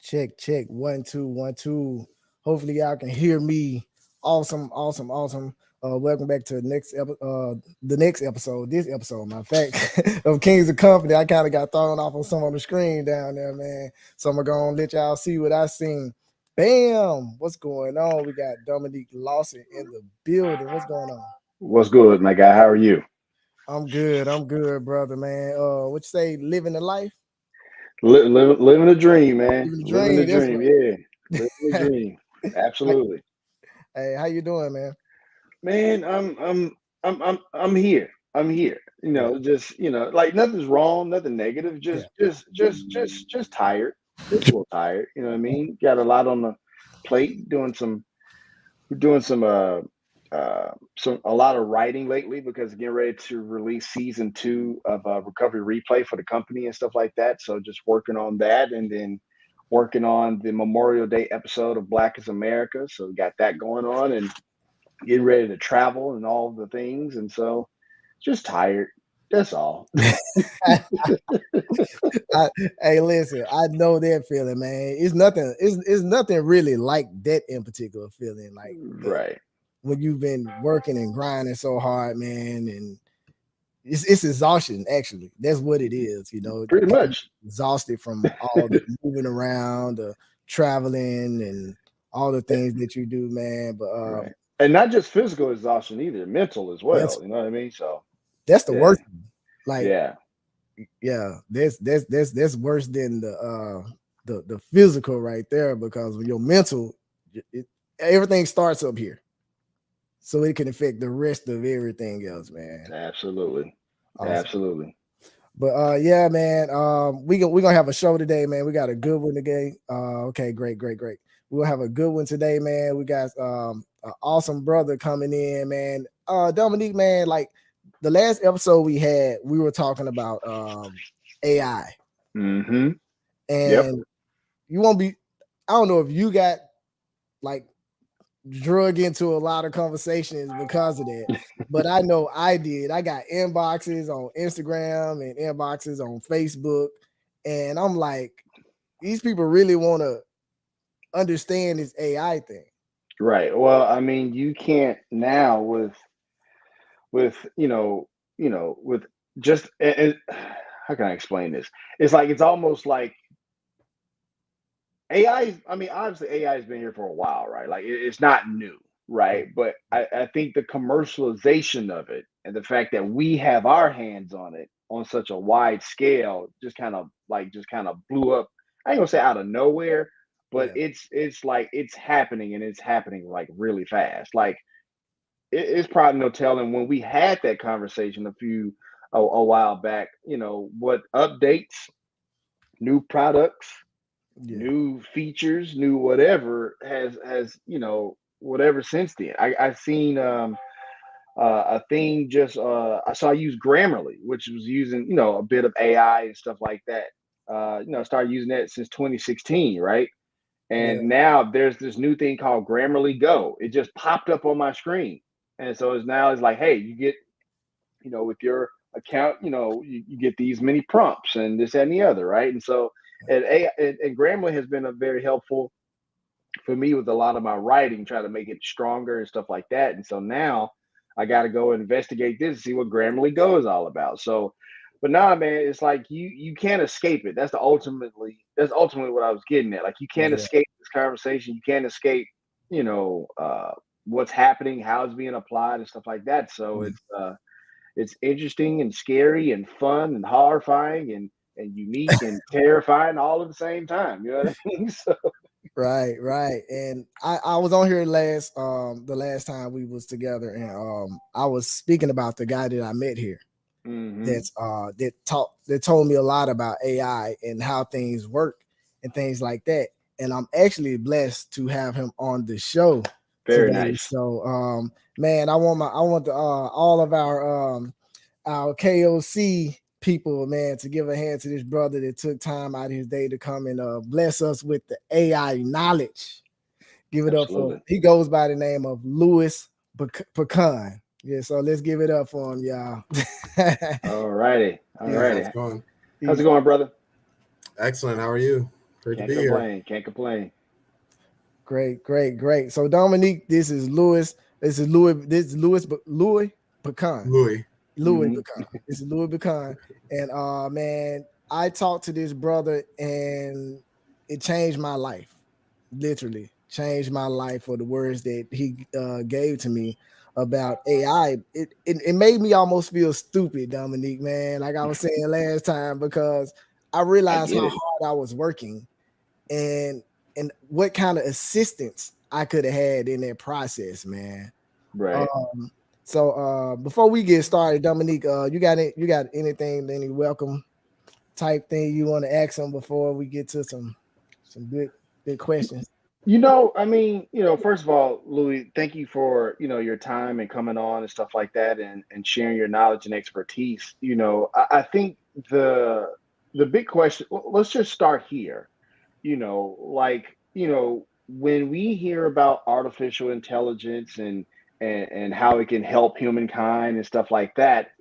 Check. 1 2 1 2. Hopefully y'all can hear me. Awesome. Welcome back to the next episode. This episode, my fact, of Kings of Company. I kind of got thrown off on some on the screen down there, man. So I'm gonna let y'all see what I seen. Bam! What's going on? We got Dominique Lawson in the building. What's going on? What's good, my guy? How are you? I'm good, brother, man. What you say? Living the life? Living a dream, man. Living the Living the dream. That's dream, yeah. Living the right. dream. Absolutely, Hey, how you doing, man? man. I'm here. I'm here. Yeah, Just like nothing's wrong, nothing negative. yeah. Just tired. Just a little tired. You know what I mean? Got a lot on the plate. Doing some a lot of writing lately because getting ready to release season 2 of Recovery Replay for the company and stuff like that. So just working on that, and then working on the Memorial Day episode of Black is America. So we got that going on, and getting ready to travel and all the things. And so just tired. That's all. Hey, listen, I know that feeling, man. It's nothing. It's nothing really like that in particular feeling. Like Right. when you've been working and grinding so hard, man, and it's exhaustion. Actually, that's what it is. Pretty Getting much. exhausted from all the moving around, the traveling, and all the things that you do, man. But Right. And not just physical exhaustion either, mental as that's well. You know what I mean? So that's the yeah. worst. Like, Yeah. yeah, that's worse than the physical right there, because when your mental, everything starts up here, so it can affect the rest of everything else, man. Absolutely. Awesome. Absolutely. But yeah, man. We gonna have a show today, man. We got a good one today. Okay, great. We'll have a good one today, man. We got an awesome brother coming in, man. Dominique, man, like the last episode we had, we were talking about AI. Mm-hmm. Yep. And you won't be, I don't know if you got like drug into a lot of conversations because of that, but I know I did. I got inboxes on Instagram and inboxes on Facebook, and I'm like, these people really want to understand this AI thing. Right. Well, I mean, you can't now with with just how can I explain this? It's like it's almost like AI. I mean, obviously AI has been here for a while, right? Like it's not new, right? But I think the commercialization of it and the fact that we have our hands on it on such a wide scale just kind of blew up. I ain't gonna say out of nowhere, but Yeah, it's like it's happening, and it's happening like really fast. Like it's probably no telling when we had that conversation a while back, what updates, new products, yeah, new features, new whatever has whatever since then. I seen a thing just I saw use Grammarly, which was using a bit of AI and stuff like that. I started using that since 2016, right? yeah, And now there's this new thing called Grammarly Go. It just popped up on my screen. And so it's like, hey, you get, with your account, you get these many prompts and this that, and the other, right? And so and Grammarly has been a very helpful for me with a lot of my writing, try to make it stronger and stuff like that. And so now I got to go investigate this and see what Grammarly Go is all about. So, but nah, man, it's like you can't escape it. That's ultimately what I was getting at. Like you can't yeah. escape this conversation. You can't escape, you know, uh, what's happening, how it's being applied, and stuff like that. So Yeah. it's interesting and scary and fun and horrifying and unique and terrifying all at the same time. You know what I mean? So Right. And I was on here the last time we was together, and I was speaking about the guy that I met here. hmm That told me a lot about AI and how things work and things like that. And I'm actually blessed to have him on the show very today. nice. So man, I want all of our KOC people, man, to give a hand to this brother that took time out of his day to come and bless us with the AI knowledge. Give it up for, Absolutely. he goes by the name of LouiePecan. Yeah, so let's give it up for him, y'all. All righty. All he's, Hey, how's righty. it going? How's it he's going, brother? Excellent. How are you? Great to Can't be here. complain. Can't complain. Great, great, great. So Dominique, this is Louis. This is Louis. This is Louis Pecan. Louis. Louis Pecan. This is Louis Pecan. And man, I talked to this brother and it changed my life. Literally changed my life for the words that he gave to me about AI. It made me almost feel stupid, Dominique, man. Like I was saying last time, because I I realized get how it. hard I was working and what kind of assistance I could have had in that process, man. Right. So before we get started, Dominique, you got anything, any welcome type thing you want to ask them before we get to some good questions? I mean, first of all, Louis, thank you for, your time and coming on and stuff like that, and sharing your knowledge and expertise. I think the big question, let's just start here. Like, when we hear about artificial intelligence and how it can help humankind and stuff like that,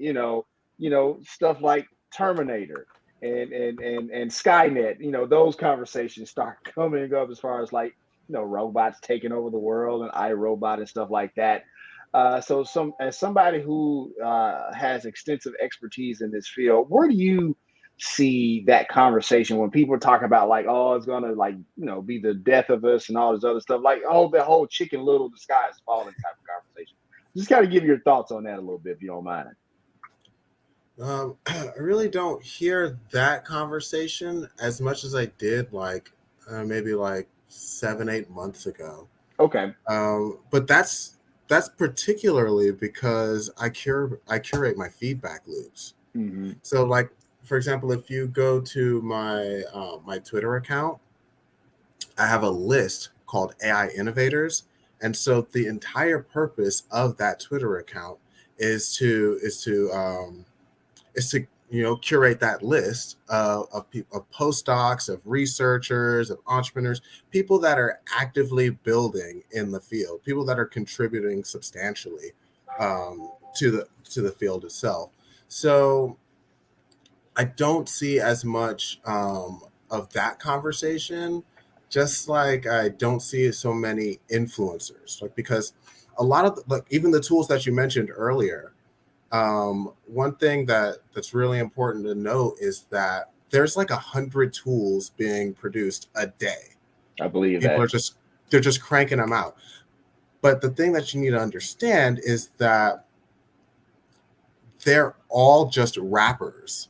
stuff like Terminator and Skynet, those conversations start coming up as far as like, robots taking over the world and iRobot and stuff like that. So as somebody who has extensive expertise in this field, where do you see that conversation when people talk about like, oh, it's gonna like, be the death of us and all this other stuff, like, oh, the whole Chicken Little, the sky is falling type of conversation? Just kind of give your thoughts on that a little bit, if you don't mind. I really don't hear that conversation as much as I did like maybe like 7, 8 months ago. Okay. But that's particularly because I curate my feedback loops. Mm-hmm. So like, for example, if you go to my Twitter account, I have a list called AI Innovators, and so the entire purpose of that Twitter account is to curate that list of people, of postdocs, of researchers, of entrepreneurs, people that are actively building in the field, people that are contributing substantially to the field itself. So I don't see as much of that conversation, just like I don't see so many influencers, like because a lot of like even the tools that you mentioned earlier. One thing that's really important to note is that there's like 100 tools being produced a day. I believe People that. they're just cranking them out. But the thing that you need to understand is that they're all just wrappers.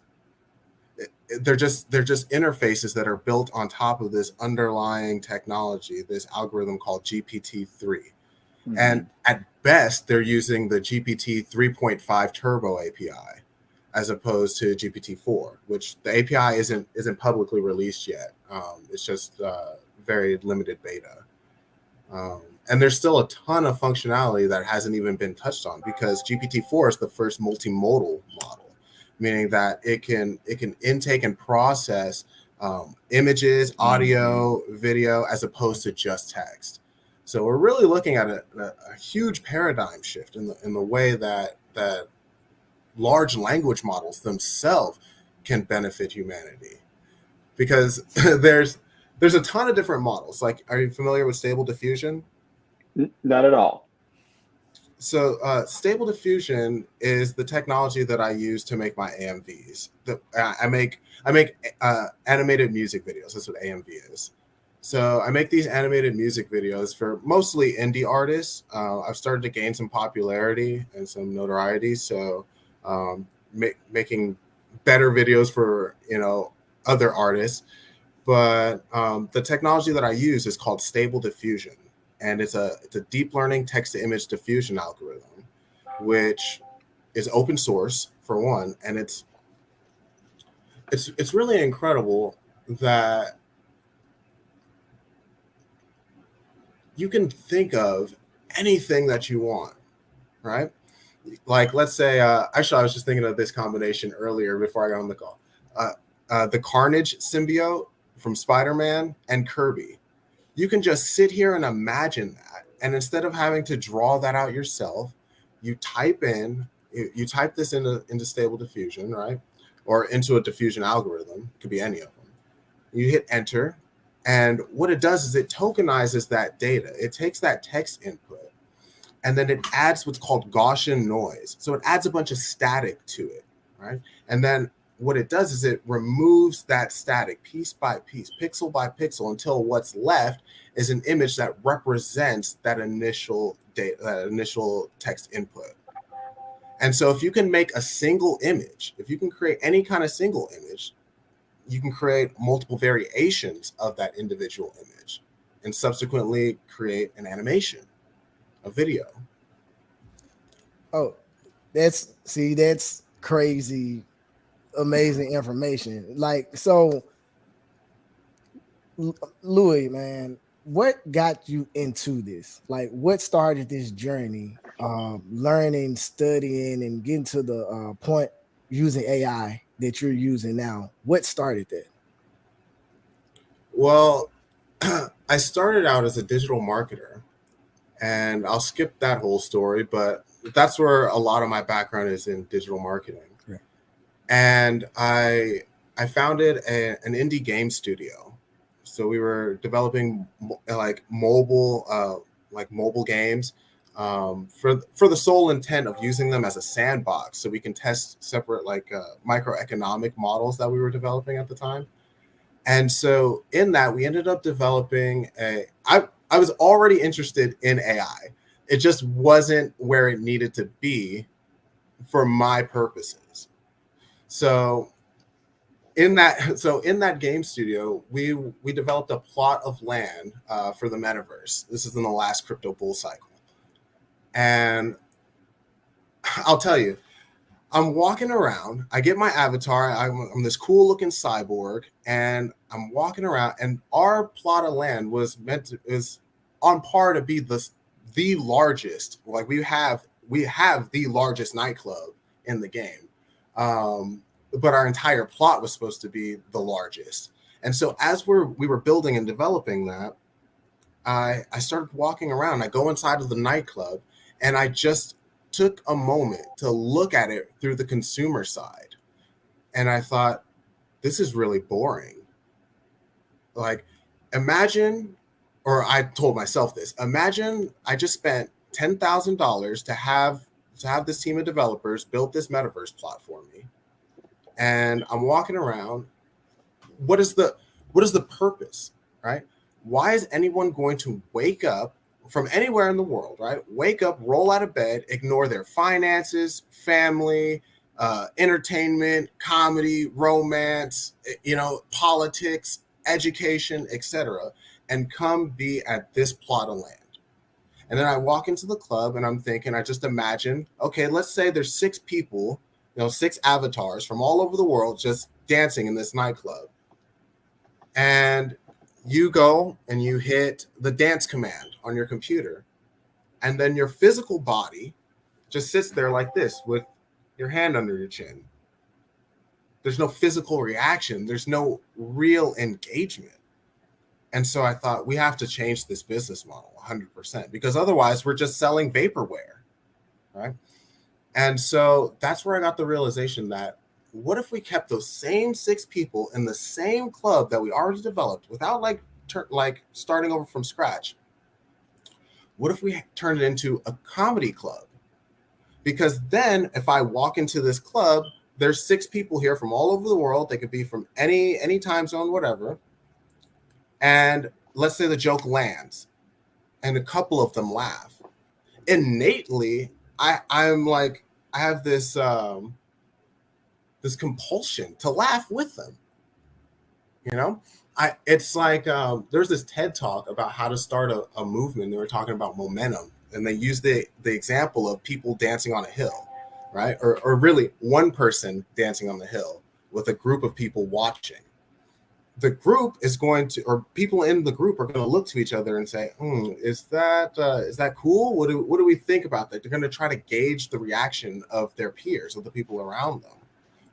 They're just interfaces that are built on top of this underlying technology, this algorithm called GPT-3. Mm-hmm. And at best, they're using the GPT 3.5 Turbo API as opposed to GPT-4, which the API isn't publicly released yet. It's just very limited beta. And there's still a ton of functionality that hasn't even been touched on because GPT-4 is the first multimodal model, meaning that it can intake and process images, audio, video, as opposed to just text. So we're really looking at a huge paradigm shift in the way that large language models themselves can benefit humanity, because there's a ton of different models. Like, are you familiar with Stable Diffusion? Not at all. So Stable Diffusion is the technology that I use to make my AMVs. I make animated music videos. That's what AMV is. So I make these animated music videos for mostly indie artists. I've started to gain some popularity and some notoriety. So making better videos for other artists. But the technology that I use is called Stable Diffusion, and it's a deep learning text to image diffusion algorithm, which is open source for one, and it's really incredible that you can think of anything that you want, right? Like, let's say, actually, I was just thinking of this combination earlier before I got on the call. The Carnage symbiote from Spider-Man and Kirby. You can just sit here and imagine that. And instead of having to draw that out yourself, you type this into Stable Diffusion, right? Or into a diffusion algorithm. It could be any of them. You hit enter, And what it does is it tokenizes that data. It takes that text input and then it adds what's called Gaussian noise. So it adds a bunch of static to it, right? And then what it does is it removes that static piece by piece, pixel by pixel, until what's left is an image that represents that initial data, that initial text input. And so if you can make a single image, if you can create any kind of single image, you can create multiple variations of that individual image and subsequently create an animation, a video. Oh, that's crazy, amazing information. Like, so Louis, man, what got you into this? Like, what started this journey? Learning, studying, and getting to the point using AI that you're using now. What started that? Well, I started out as a digital marketer, and I'll skip that whole story, but that's where a lot of my background is, in digital marketing. Yeah. And I founded an indie game studio. So we were developing like mobile games for the sole intent of using them as a sandbox, so we can test separate microeconomic models that we were developing at the time. And so in that, we ended up developing I was already interested in AI. It just wasn't where it needed to be for my purposes. So in that game studio, we developed a plot of land for the metaverse. This is in the last crypto bull cycle. And I'll tell you, I'm walking around. I get my avatar. I'm this cool looking cyborg, and I'm walking around. And our plot of land is on par to be the largest. Like we have the largest nightclub in the game, but our entire plot was supposed to be the largest. And so as we were building and developing that, I started walking around. I go inside of the nightclub, and I just took a moment to look at it through the consumer side. And I thought, this is really boring. Like, imagine, or I told myself this, imagine I just spent $10,000 to have this team of developers build this metaverse plot for me. And I'm walking around. What is the purpose, right? Why is anyone going to wake up from anywhere in the world, right? Wake up, roll out of bed, ignore their finances, family, entertainment, comedy, romance, politics, education, etc., and come be at this plot of land. And then I walk into the club and I'm thinking, I just imagine, okay, let's say there's 6 people, 6 avatars from all over the world just dancing in this nightclub. And you go and you hit the dance command on your computer, and then your physical body just sits there like this with your hand under your chin. There's no physical reaction. There's no real engagement. And so I thought, we have to change this business model 100%, because otherwise we're just selling vaporware, right? And so that's where I got the realization that, what if we kept those same 6 people in the same club that we already developed without starting over from scratch? What if we turned it into a comedy club? Because then if I walk into this club, there's 6 people here from all over the world. They could be from any time zone, whatever. And let's say the joke lands and a couple of them laugh. Innately, I have this compulsion to laugh with them. It's like there's this TED talk about how to start a movement. They were talking about momentum, and they used the example of people dancing on a hill, right? Or really one person dancing on the hill with a group of people watching. The group is going to, or people in the group are going to look to each other and say, is that cool? What do we think about that? They're going to try to gauge the reaction of their peers, of the people around them,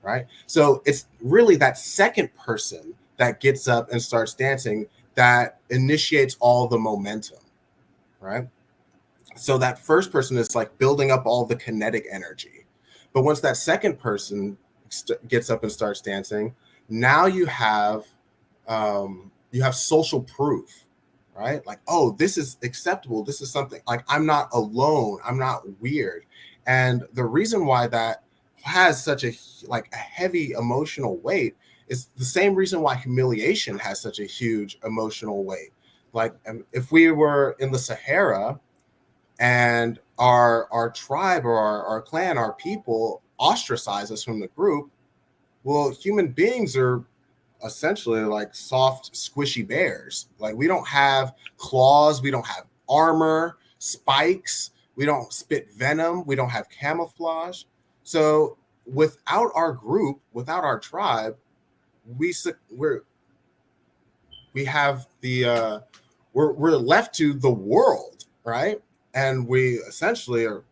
right? So it's really that second person that gets up and starts dancing that initiates all the momentum, right? So that first person is like building up all the kinetic energy. But once that second person gets up and starts dancing, now you have you have social proof, right? Like, oh, this is acceptable. This is something like I'm not alone. I'm not weird. And the reason why that has such a heavy emotional weight is the same reason why humiliation has such a huge emotional weight. Like, if we were in the Sahara and our tribe or our clan, our people ostracize us from the group, well, human beings are essentially like soft, squishy bears. Like, we don't have claws, we don't have armor, spikes, we don't spit venom, we don't have camouflage. So without our group, without our tribe, we have the we're left to the world, right? And we essentially are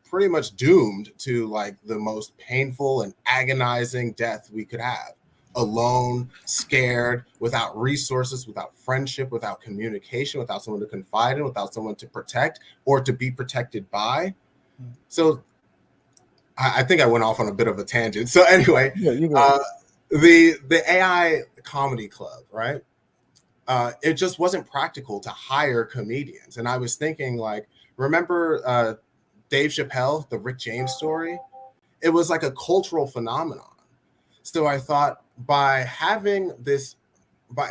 pretty much doomed to like the most painful and agonizing death we could have. Alone, scared, without resources, without friendship, without communication, without someone to confide in, without someone to protect or to be protected by. So I think I went off on a bit of a tangent. So anyway, the AI comedy club, right? It just wasn't practical to hire comedians. And I was thinking, like, remember Dave Chappelle, the Rick James story? It was like a cultural phenomenon. So I thought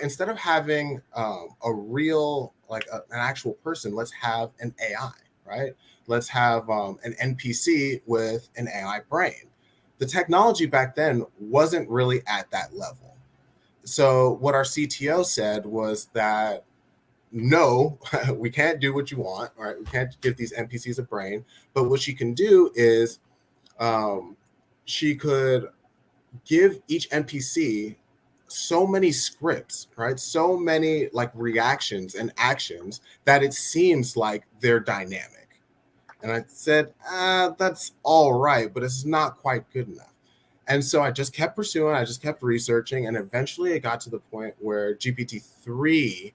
instead of having a real, like an actual person, let's have an AI, right? Let's have an NPC with an AI brain. The technology back then wasn't really at that level. So what our CTO said was that, no, we can't do what you want, right? We can't give these NPCs a brain, but what she can do is she could give each NPC so many scripts, right? So many like reactions and actions that it seems like they're dynamic. And I said, that's all right, but it's not quite good enough. And so I just kept pursuing, I just kept researching, and eventually it got to the point where GPT-3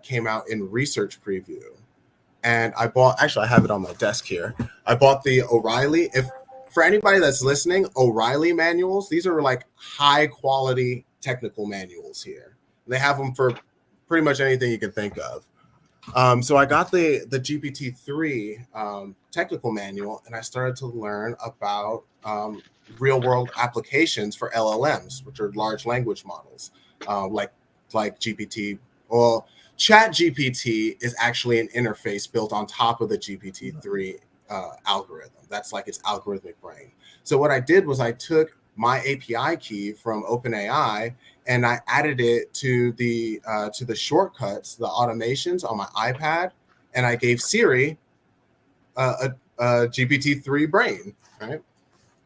came out in research preview. And I have it on my desk here. I bought the O'Reilly. For anybody that's listening, O'Reilly manuals, these are like high quality technical manuals here. They have them for pretty much anything you can think of. So I got the GPT-3 technical manual, and I started to learn about real world applications for LLMs, which are large language models, like GPT. Well, Chat GPT is actually an interface built on top of the GPT-3 algorithm. That's like its algorithmic brain. So what I did was I took my API key from OpenAI and I added it to the shortcuts, the automations on my iPad, and I gave Siri a GPT-3 brain, right?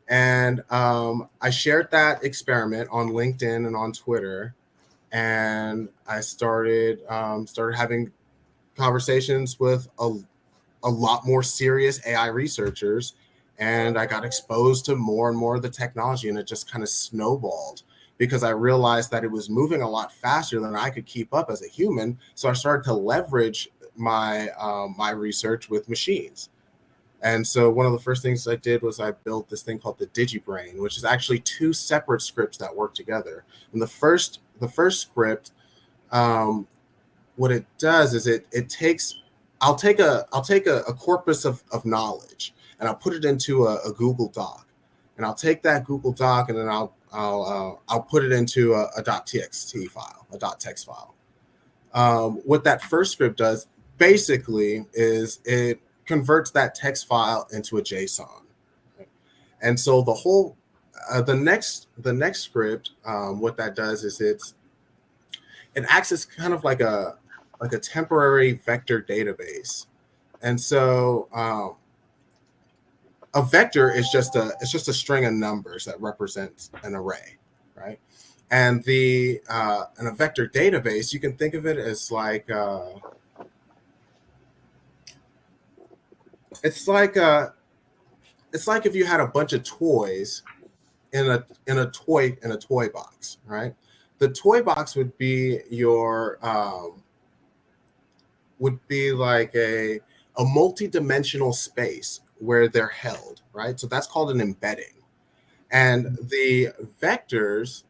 And I shared that experiment on LinkedIn and on Twitter, and I started having conversations with a lot more serious AI researchers, and I got exposed to more and more of the technology, and it just kind of snowballed because I realized that it was moving a lot faster than I could keep up as a human. So I started to leverage my my research with machines. And so one of the first things I did was I built this thing called the DigiBrain, which is actually two separate scripts that work together. And the first script, what it does is I'll take a corpus of knowledge and I'll put it into a Google Doc, and I'll take that Google Doc and then I'll put it into a .txt file, a .text file. What that first script does basically is it converts that text file into a JSON, and so the whole the next script, what that does is it acts as kind of like a temporary vector database. And so a vector is just a string of numbers that represents an array, right? And in a vector database, you can think of it as like it's like if you had a bunch of toys in a toy box, right? The toy box would be your would be like a multi-dimensional space where they're held, right? So that's called an embedding. And the vectors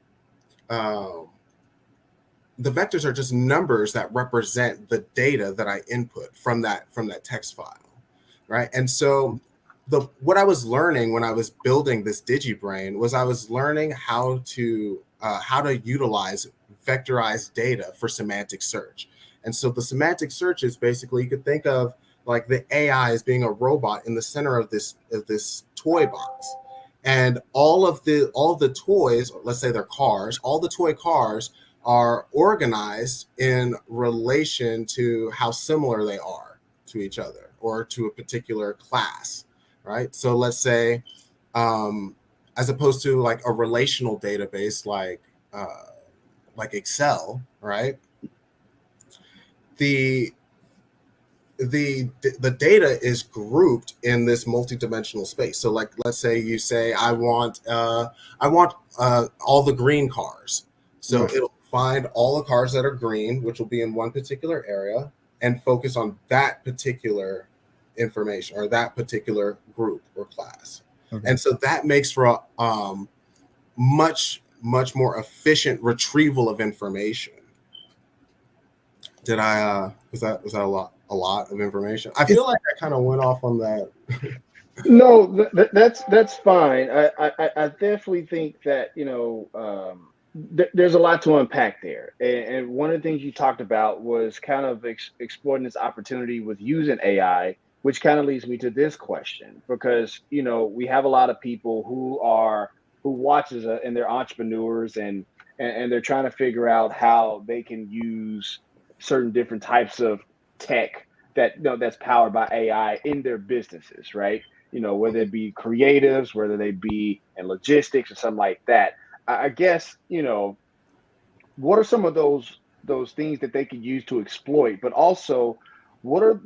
the vectors are just numbers that represent the data that I input from that text file, right? And so what I was learning when I was building this DigiBrain was I was learning how to utilize vectorized data for semantic search. And so the semantic search is basically, you could think of like the AI as being a robot in the center of this toy box. And all of the toys, let's say they're cars, all the toy cars are organized in relation to how similar they are to each other or to a particular class, right? So let's say, as opposed to like a relational database like Excel, right? The data is grouped in this multidimensional space. So like, let's say you say, I want all the green cars. So it'll find all the cars that are green, which will be in one particular area, and focus on that particular information or that particular group or class. Okay. And so that makes for a much more efficient retrieval of information. Did I was that a lot of information? I feel like I kind of went off on that. No, that's fine. I definitely think that, you know, there's a lot to unpack there. And one of the things you talked about was kind of exploring this opportunity with using AI, which kind of leads me to this question, because, you know, we have a lot of people who watches and they're entrepreneurs and they're trying to figure out how they can use certain different types of tech that, you know, that's powered by AI in their businesses, right? You know, whether it be creatives, whether they be in logistics or something like that. I guess, you know, what are some of those things that they could use to exploit, but also what are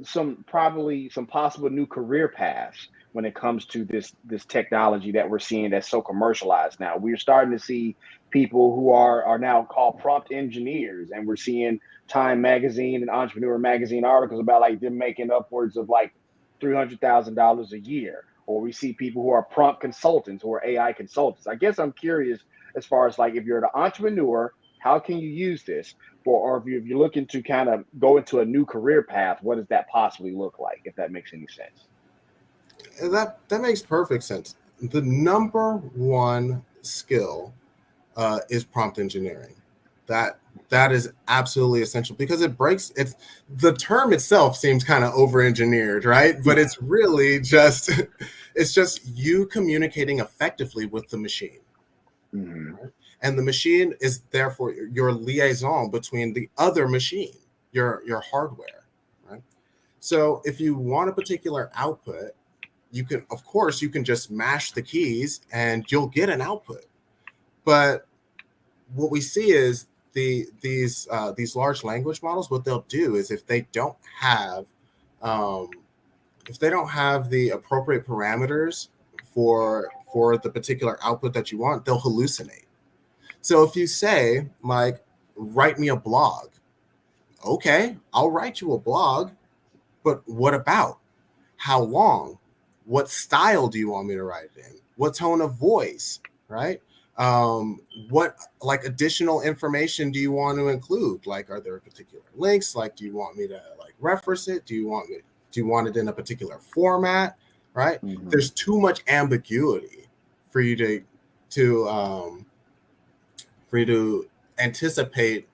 probably some possible new career paths when it comes to this technology that we're seeing that's so commercialized now? We're starting to see people who are now called prompt engineers, and we're seeing Time Magazine and Entrepreneur Magazine articles about like them making upwards of like $300,000 a year. Or we see people who are prompt consultants or AI consultants. I guess I'm curious as far as like, if you're an entrepreneur, how can you use this? Or if you're looking to kind of go into a new career path, what does that possibly look like, if that makes any sense? That makes perfect sense. The number one skill is prompt engineering. That is absolutely essential because the term itself seems kind of over-engineered, right? But it's really just you communicating effectively with the machine. Mm-hmm. Right? And the machine is therefore your liaison between the other machine, your hardware, right? So if you want a particular output, you can just mash the keys and you'll get an output. But what we see is these large language models, what they'll do is if they don't have the appropriate parameters for the particular output that you want, they'll hallucinate. So if you say, like, write me a blog, okay, I'll write you a blog, but what about? How long? What style do you want me to write it in? What tone of voice, right? What like additional information do you want to include? Like, are there particular links? Like, do you want me to like reference it? Do you want it in a particular format? Right? Mm-hmm. There's too much ambiguity for you to anticipate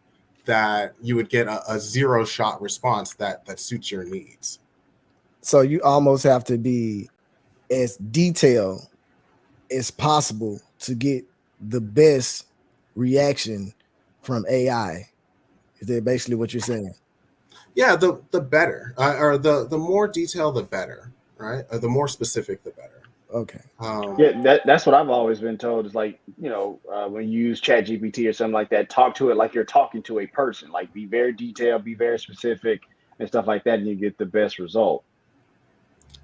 that you would get a zero shot response that suits your needs. So you almost have to be as detailed as possible to get the best reaction from AI. Is that basically what you're saying? Yeah, the better, or the more detail, the better, right? Or the more specific, the better. Okay. Yeah, that's what I've always been told is like, you know, when you use ChatGPT or something like that, talk to it like you're talking to a person, like be very detailed, be very specific and stuff like that, and you get the best result.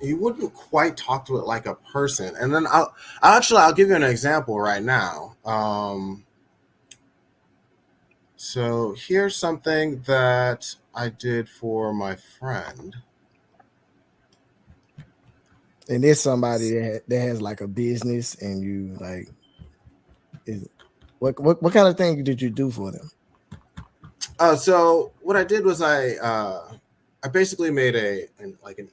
You wouldn't quite talk to it like a person. And then I'll give you an example right now. So here's something that I did for my friend. And there's somebody that has like a business, and you like, what kind of thing did you do for them? So what I did was I basically made an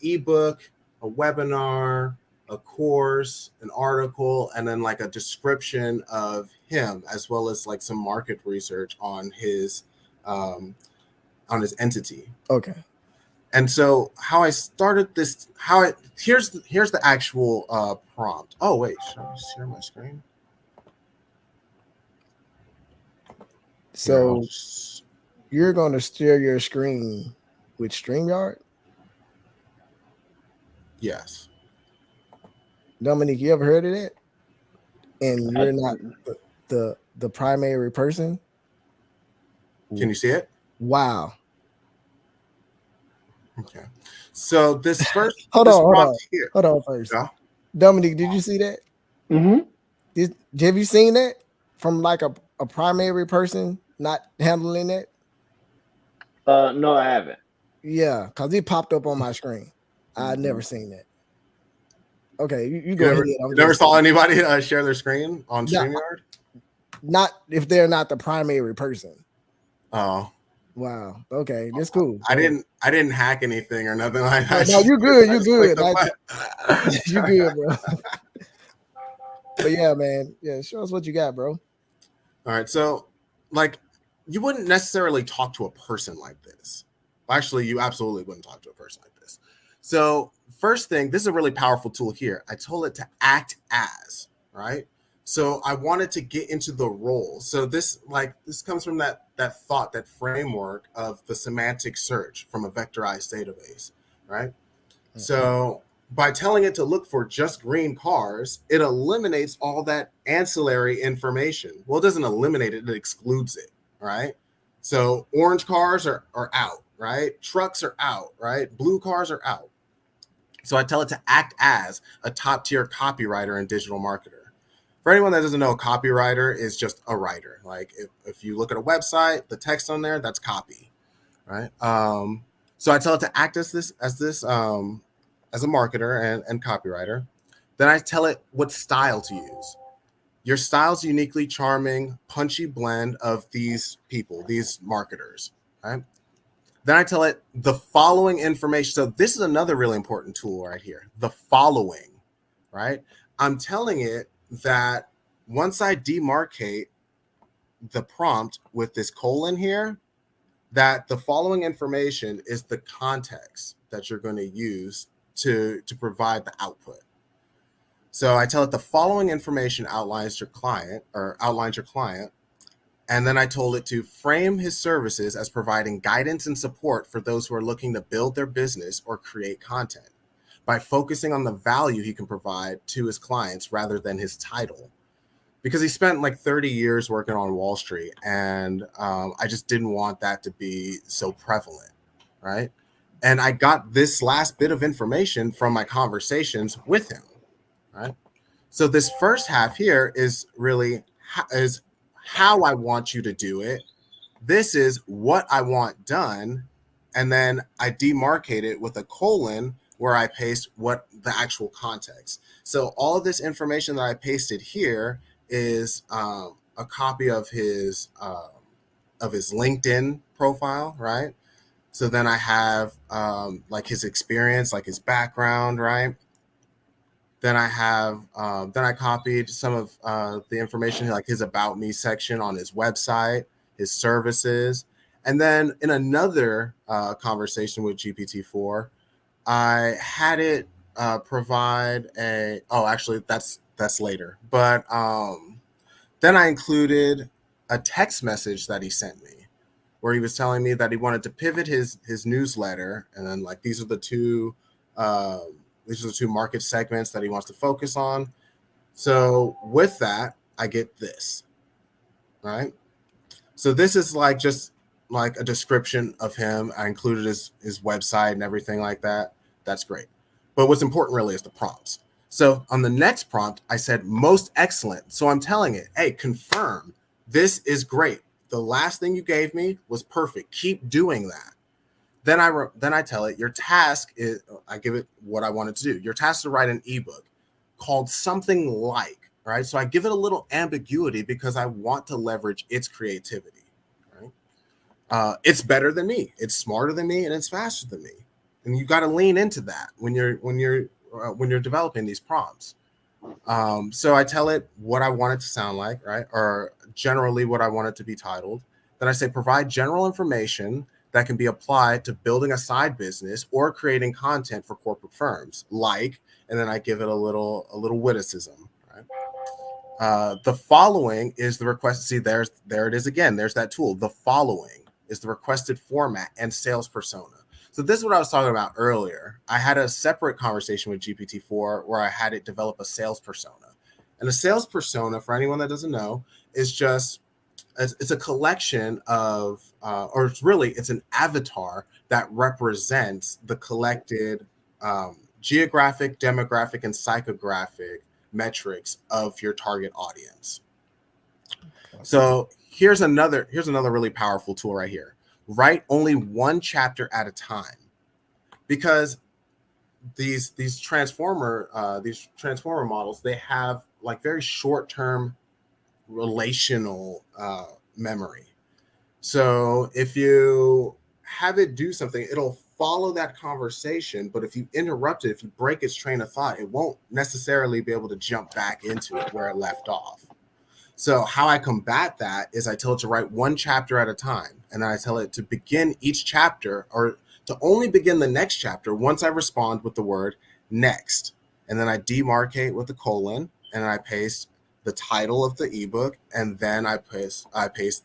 ebook, a webinar, a course, an article, and then like a description of him, as well as like some market research on his entity. Okay. And so how I started this, here's the actual prompt. Oh wait, should I share my screen? So you're going to share your screen with StreamYard? Yes. Dominique, you ever heard of that? And you're not the primary person? Can you see it? Wow. Okay. So this first hold on first. Yeah. Dominique, did you see that? Mm-hmm. Have you seen that from like a primary person not handling that? No, I haven't. Yeah, because it popped up on my screen. I'd never seen that. Okay, you go ahead. You never saw anybody share their screen on StreamYard? Not if they're not the primary person. Oh. Wow. Okay, that's cool. I didn't hack anything or nothing like that. No, you're good. You're good. You're good, bro. But yeah, man. Yeah, show us what you got, bro. All right. So, like, you wouldn't necessarily talk to a person like this. Actually, you absolutely wouldn't talk to a person like this. So, first thing, this is a really powerful tool here. I told it to act as, right? So I wanted to get into the role. So this comes from that thought, that framework of the semantic search from a vectorized database, right? Mm-hmm. So by telling it to look for just green cars, it eliminates all that ancillary information. Well, it doesn't eliminate it, it excludes it, right? So orange cars are out, right? Trucks are out, right? Blue cars are out. So I tell it to act as a top tier copywriter and digital marketer. For anyone that doesn't know, a copywriter is just a writer. Like if you look at a website, the text on there, that's copy, right? So I tell it to act as a marketer and copywriter. Then I tell it what style to use. Your style's uniquely charming, punchy blend of these people, these marketers, right? Then I tell it the following information. So this is another really important tool right here. The following, right? I'm telling it that once I demarcate the prompt with this colon here, that the following information is the context that you're going to use to provide the output. So I tell it the following information outlines your client. And then I told it to frame his services as providing guidance and support for those who are looking to build their business or create content, by focusing on the value he can provide to his clients rather than his title. Because he spent like 30 years working on Wall Street, and I just didn't want that to be so prevalent, right? And I got this last bit of information from my conversations with him, right? So this first half here is really how I want you to do it. This is what I want done. And then I demarcate it with a colon where I paste what the actual context. So all of this information that I pasted here is a copy of his LinkedIn profile, right? So then I have like his experience, like his background, right? Then I have then I copied some of the information, like his about me section on his website, his services. And then in another conversation with GPT-4, I had it provide actually that's later. But then I included a text message that he sent me where he was telling me that he wanted to pivot his newsletter. And then like, these are the two market segments that he wants to focus on. So with that, I get this, right? So this is like just like a description of him. I included his website and everything like that. That's great. But what's important really is the prompts. So on the next prompt, I said most excellent. So I'm telling it, hey, confirm this is great. The last thing you gave me was perfect. Keep doing that. Then I tell it your task is, I give it what I want it to do. Your task is to write an ebook called something like, right? So I give it a little ambiguity because I want to leverage its creativity, right? It's better than me, it's smarter than me, and it's faster than me. And you got to lean into that when you're developing these prompts. So I tell it what I want it to sound like, right? Or generally what I want it to be titled. Then I say provide general information that can be applied to building a side business or creating content for corporate firms, like, and then I give it a little witticism, right? The following is the request. See, there it is again. There's that tool. The following is the requested format and sales persona. So this is what I was talking about earlier. I had a separate conversation with GPT-4 where I had it develop a sales persona. And a sales persona, for anyone that doesn't know, is just, it's a collection of, or it's an avatar that represents the collected geographic, demographic, and psychographic metrics of your target audience. So here's another really powerful tool right here. Write only one chapter at a time, because these transformer models, they have like very short-term relational memory. So if you have it do something, it'll follow that conversation, but if you interrupt it, if you break its train of thought, it won't necessarily be able to jump back into it where it left off. So how I combat that is I tell it to write one chapter at a time, and I tell it to begin each chapter, or to only begin the next chapter once I respond with the word next. And then I demarcate with the colon, and I paste the title of the ebook, and then I paste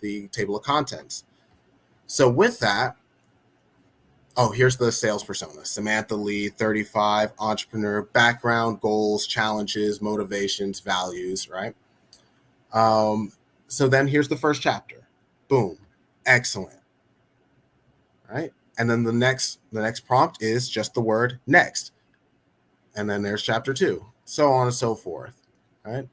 the table of contents. So with that, here's the sales persona. Samantha Lee, 35, entrepreneur, background, goals, challenges, motivations, values, right? So then here's the first chapter. Boom. Excellent. Right? And then the next prompt is just the word next. And then there's chapter 2, so on and so forth. Right?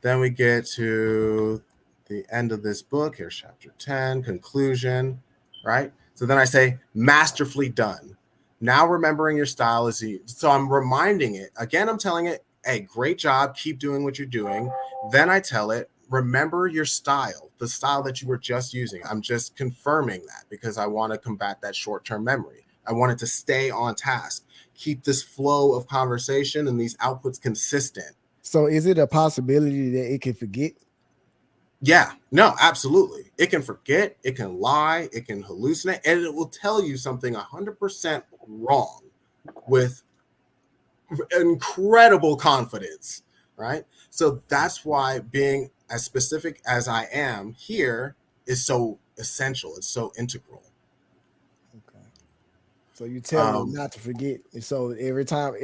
Then we get to the end of this book. Here's chapter 10, conclusion, right? So then I say, masterfully done. Now remembering your style is easy. So I'm reminding it. Again, I'm telling it, hey, great job. Keep doing what you're doing. Then I tell it, remember your style, the style that you were just using. I'm just confirming that because I want to combat that short-term memory. I want it to stay on task, keep this flow of conversation and these outputs consistent. So is it a possibility that it can forget? Yeah, no, absolutely. It can forget, it can lie, it can hallucinate, and it will tell you something 100% wrong with incredible confidence, right? So that's why being as specific as I am here is so essential. It's so integral. Okay. So you tell them not to forget. And so every time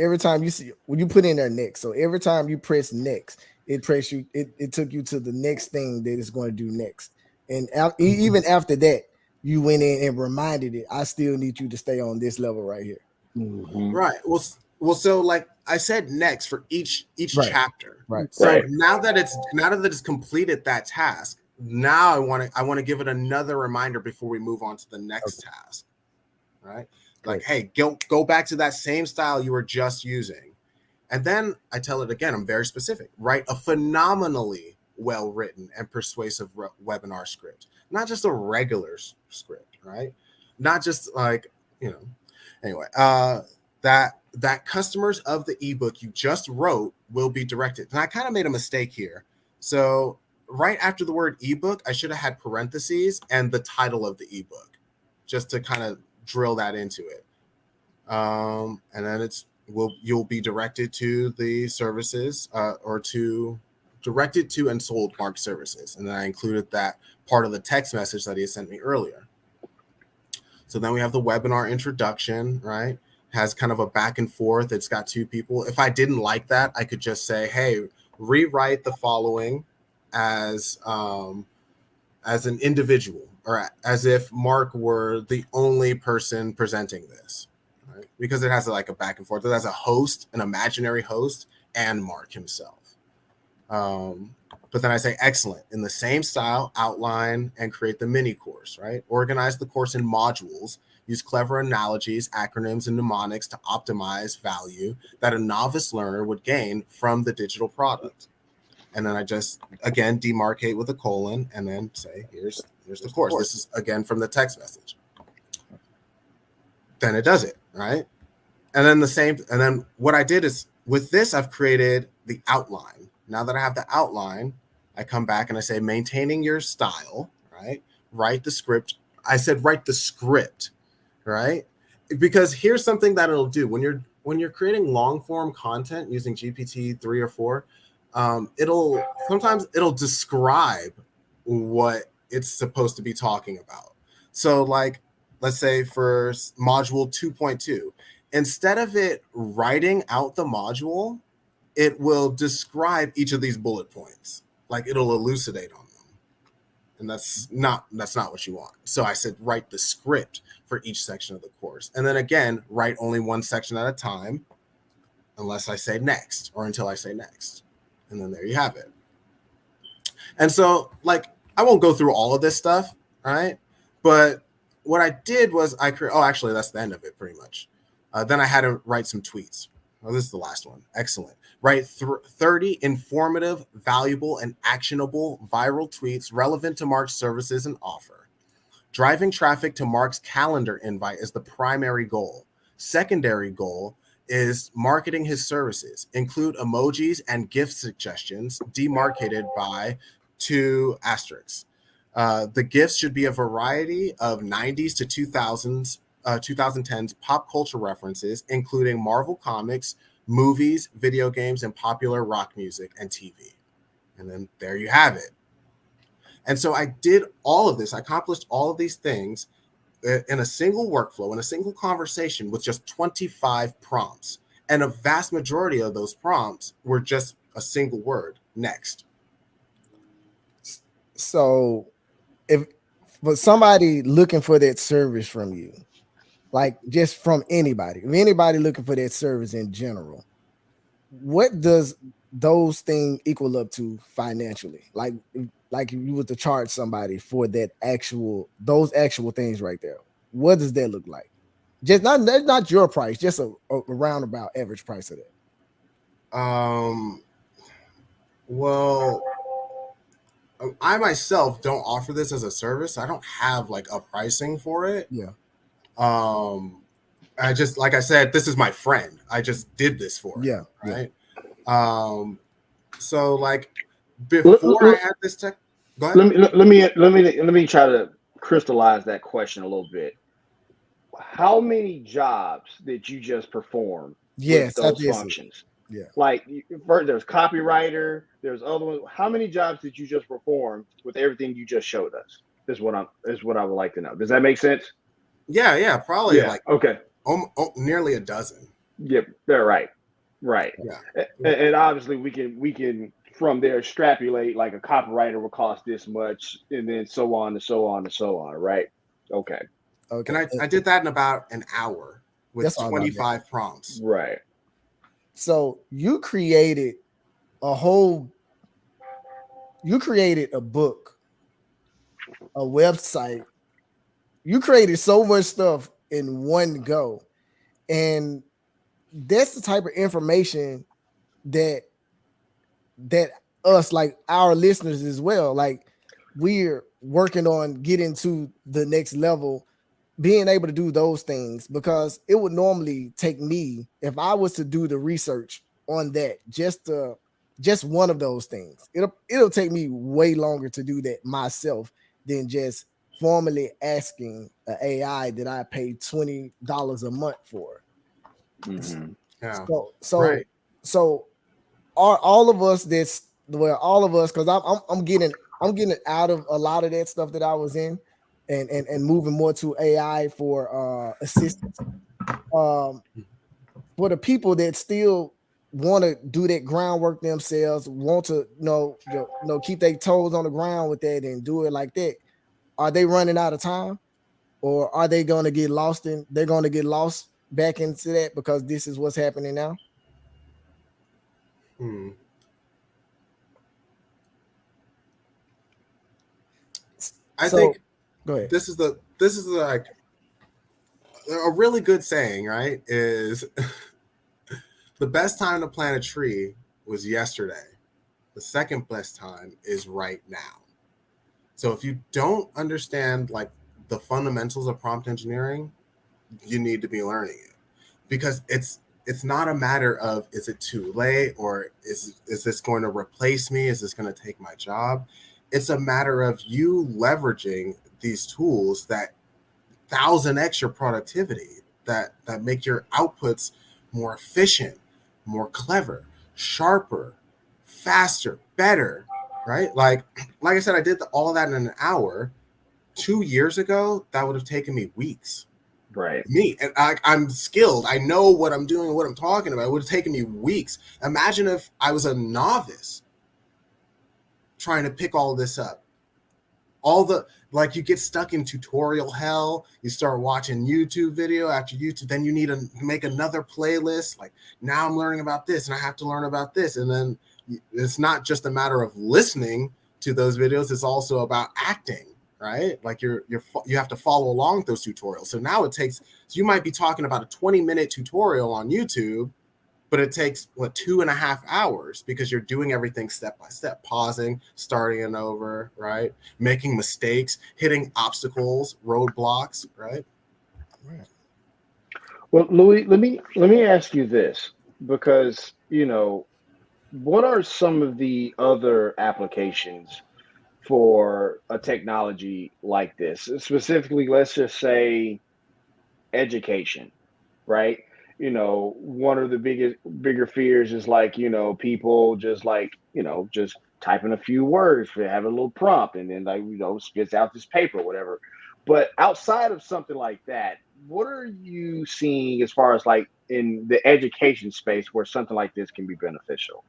you see, when you put in there next, so every time you press next, it took you to the next thing that it's going to do next. And even after that, you went in and reminded it, I still need you to stay on this level right here. Mm-hmm. Right. Well, so like I said, next for each Right. chapter. Right. So Right. now that it's completed that task, now I want to give it another reminder before we move on to the next task. Right. Like, hey, go back to that same style you were just using. And then I tell it again, I'm very specific, write a phenomenally well-written and persuasive webinar script, not just a regular script, right? Not just like, anyway, that customers of the ebook you just wrote will be directed. And I kind of made a mistake here. So right after the word ebook, I should have had parentheses and the title of the ebook, just to kind of drill that into it. And then you'll be directed to the services directed to and sold mark services. And then I included that part of the text message that he sent me earlier. So then we have the webinar introduction, right? Has kind of a back and forth. It's got 2 people. If I didn't like that, I could just say, hey, rewrite the following as an individual, or as if Mark were the only person presenting this. Right? Because it has like a back and forth. It has a host, an imaginary host, and Mark himself. But then I say, excellent. In the same style, outline and create the mini course, right? Organize the course in modules, use clever analogies, acronyms, and mnemonics to optimize value that a novice learner would gain from the digital product. And then I just, again, demarcate with a colon and then say, here's Here's the course. This is again from the text message. Then it does it, right? And then what I did is with this, I've created the outline. Now that I have the outline, I come back and I say, maintaining your style, right? Write the script. I said, write the script, right? Because here's something that it'll do when you're creating long form content using GPT 3 or 4, it'll describe what it's supposed to be talking about. So like, let's say for module 2.2, instead of it writing out the module, it will describe each of these bullet points. Like it'll elucidate on them. And that's not what you want. So I said, write the script for each section of the course. And then again, write only one section at a time, unless I say next or until I say next. And then there you have it. And so like, I won't go through all of this stuff, right? But what I did was actually, that's the end of it pretty much. Then I had to write some tweets. Oh, this is the last one. Excellent. Write 30 informative, valuable, and actionable viral tweets relevant to Mark's services and offer. Driving traffic to Mark's calendar invite is the primary goal. Secondary goal is marketing his services. Include emojis and gift suggestions demarcated by 2 asterisks. The gifts should be a variety of 90s to 2010s pop culture references, including Marvel Comics, movies, video games, and popular rock music and TV. And then there you have it. And so I did all of this. I accomplished all of these things in a single workflow, in a single conversation with just 25 prompts. And a vast majority of those prompts were just a single word, next. So if somebody looking for that service from you, like just from anybody, if anybody looking for that service in general, what does those things equal up to financially? Like if you were to charge somebody for those actual things right there, what does that look like? Just not your price, just a roundabout average price of that. Well, I myself don't offer this as a service. I don't have like a pricing for it. Yeah. I just, like I said, this is my friend. I just did this for him. Yeah. Right. So like before I had this tech, go ahead. Let me try to crystallize that question a little bit. How many jobs did you just perform with those functions? Yeah. Like there's copywriter, there's other ones. How many jobs did you just perform with everything you just showed us? Is what I would like to know. Does that make sense? Yeah, probably. Yeah. Like okay. Nearly a dozen. Yep, they're right. Yeah. And obviously we can from there extrapolate like a copywriter will cost this much, and then so on and so on and so on. Right. Okay. And I did that in about an hour with 25 prompts. Right. So you created a book, a website. You created so much stuff in one go. And that's the type of information that us, like our listeners as well, like we're working on getting to the next level, being able to do those things, because it would normally take me, if I was to do the research on that, just one of those things, it'll take me way longer to do that myself than just formally asking an AI that I pay $20 a month for. Mm-hmm. Yeah. So are all of us because I'm getting out of a lot of that stuff that I was in and moving more to AI for assistance. For the people that still want to do that groundwork themselves, want to keep their toes on the ground with that and do it like that, are they running out of time, or are they going to get lost back into that because this is what's happening now? I think go ahead. This is like a really good saying, right? Is the best time to plant a tree was yesterday. The second best time is right now. So if you don't understand like the fundamentals of prompt engineering, you need to be learning it, because it's not a matter of, is it too late, or is this going to replace me? Is this going to take my job? It's a matter of you leveraging these tools that 1000x your productivity, that make your outputs more efficient, more clever, sharper, faster, better, right? Like I said, I did all that in an hour. 2 years ago, that would have taken me weeks. Right. Me, and I'm skilled. I know what I'm doing, what I'm talking about. It would have taken me weeks. Imagine if I was a novice trying to pick all this up. All the, like, you get stuck in tutorial hell. You start watching YouTube video after YouTube. Then you need to make another playlist. Like, now I'm learning about this and I have to learn about this. And then it's not just a matter of listening to those videos. It's also about acting, right? Like you have to follow along with those tutorials. So now so you might be talking about a 20-minute tutorial on YouTube, but it takes 2.5 hours, because you're doing everything step by step, pausing, starting it over, right? Making mistakes, hitting obstacles, roadblocks, right? Right. Well, Louis, let me ask you this, because what are some of the other applications for a technology like this? Specifically, let's just say education, right? One of the bigger fears is like, people just like, just typing a few words, for have a little prompt, and then like, spits out this paper or whatever. But outside of something like that, what are you seeing as far as like in the education space where something like this can be beneficial?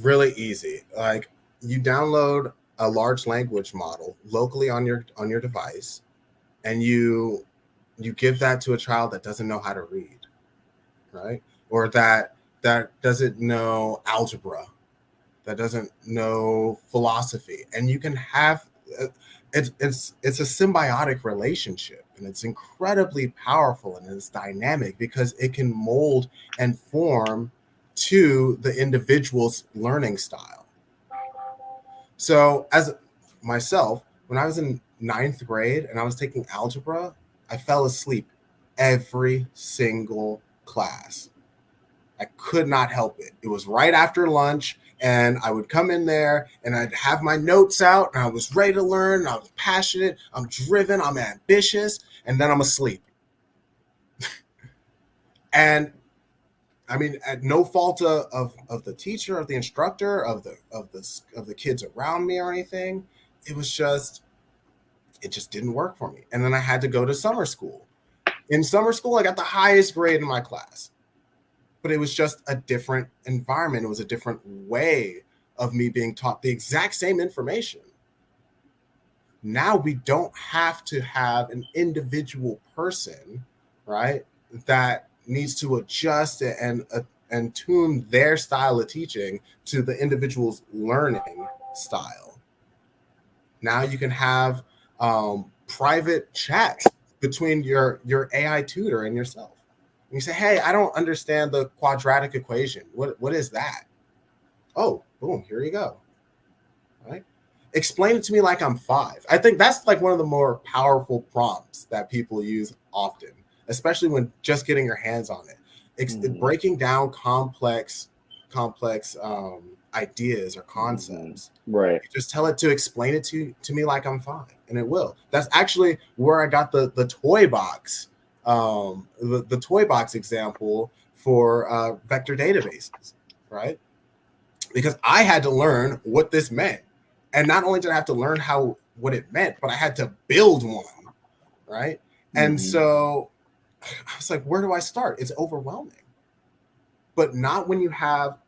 Really easy. Like, you download a large language model locally on your device, and you give that to a child that doesn't know how to read, right? Or that doesn't know algebra, that doesn't know philosophy, and you can have it's a symbiotic relationship, and it's incredibly powerful, and it's dynamic, because it can mold and form to the individual's learning style. So as myself, when I was in 9th grade and I was taking algebra, I fell asleep every single class. I could not help it. It was right after lunch, and I would come in there and I'd have my notes out, and I was ready to learn. And I was passionate. I'm driven. I'm ambitious. And then I'm asleep. And I mean, at no fault of the teacher, of the instructor, of the kids around me or anything. It just didn't work for me. And then I had to go to summer school. In summer school, I got the highest grade in my class, but it was just a different environment. It was a different way of me being taught the exact same information. Now we don't have to have an individual person, right, that needs to adjust and tune their style of teaching to the individual's learning style. Now you can have private chats between your AI tutor and yourself. And you say, hey, I don't understand the quadratic equation. What is that? Oh, boom, here you go. Right? Explain it to me like I'm 5. I think that's like one of the more powerful prompts that people use often, especially when just getting your hands on it. Breaking down complex ideas or concepts. Right. You just tell it to explain it to me like I'm 5, and it will. That's actually where I got the toy box, the toy box example for vector databases, right? Because I had to learn what this meant. And not only did I have to learn what it meant, but I had to build one, right? And so I was like, where do I start? It's overwhelming. But not when you have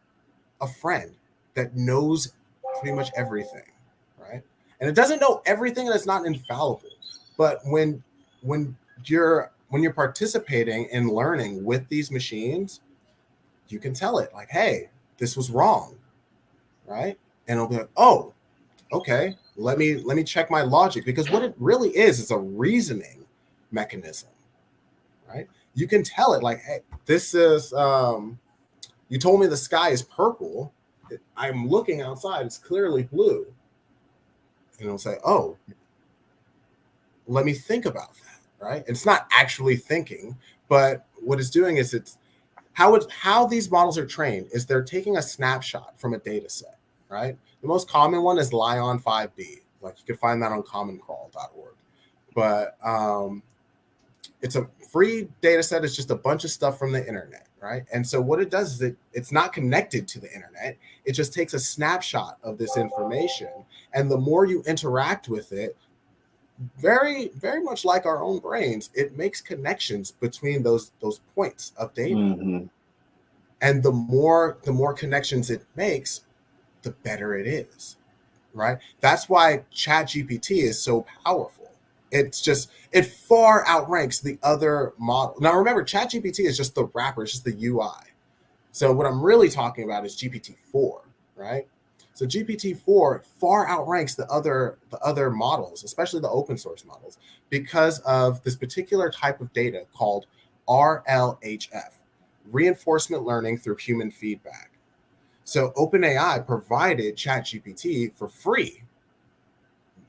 a friend that knows pretty much everything, right? And it doesn't know everything, and it's not infallible. But when you're participating in learning with these machines, you can tell it like, hey, this was wrong, right? And it'll be like, oh, okay, let me check my logic, because what it really is a reasoning mechanism, right? You can tell it like, hey, this is you told me the sky is purple. I'm looking outside, it's clearly blue. and it'll say, oh, let me think about that, right? It's not actually thinking, but what it's doing is it's how these models are trained is they're taking a snapshot from a data set, right? The most common one is Lion 5B. Like you can find that on commoncrawl.org. But it's a free data set. It's just a bunch of stuff from the internet, right? And so what it does is it's not connected to the internet. It just takes a snapshot of this information. And the more you interact with it, very, very much like our own brains, it makes connections between those points of data. Mm-hmm. And the more connections it makes, the better it is, right? That's why ChatGPT is so powerful. It far outranks the other model. Now remember, ChatGPT is just the wrapper, it's just the UI. So what I'm really talking about is GPT-4, right? So GPT-4 far outranks the other models, especially the open source models, because of this particular type of data called RLHF, reinforcement learning through human feedback. So OpenAI provided ChatGPT for free,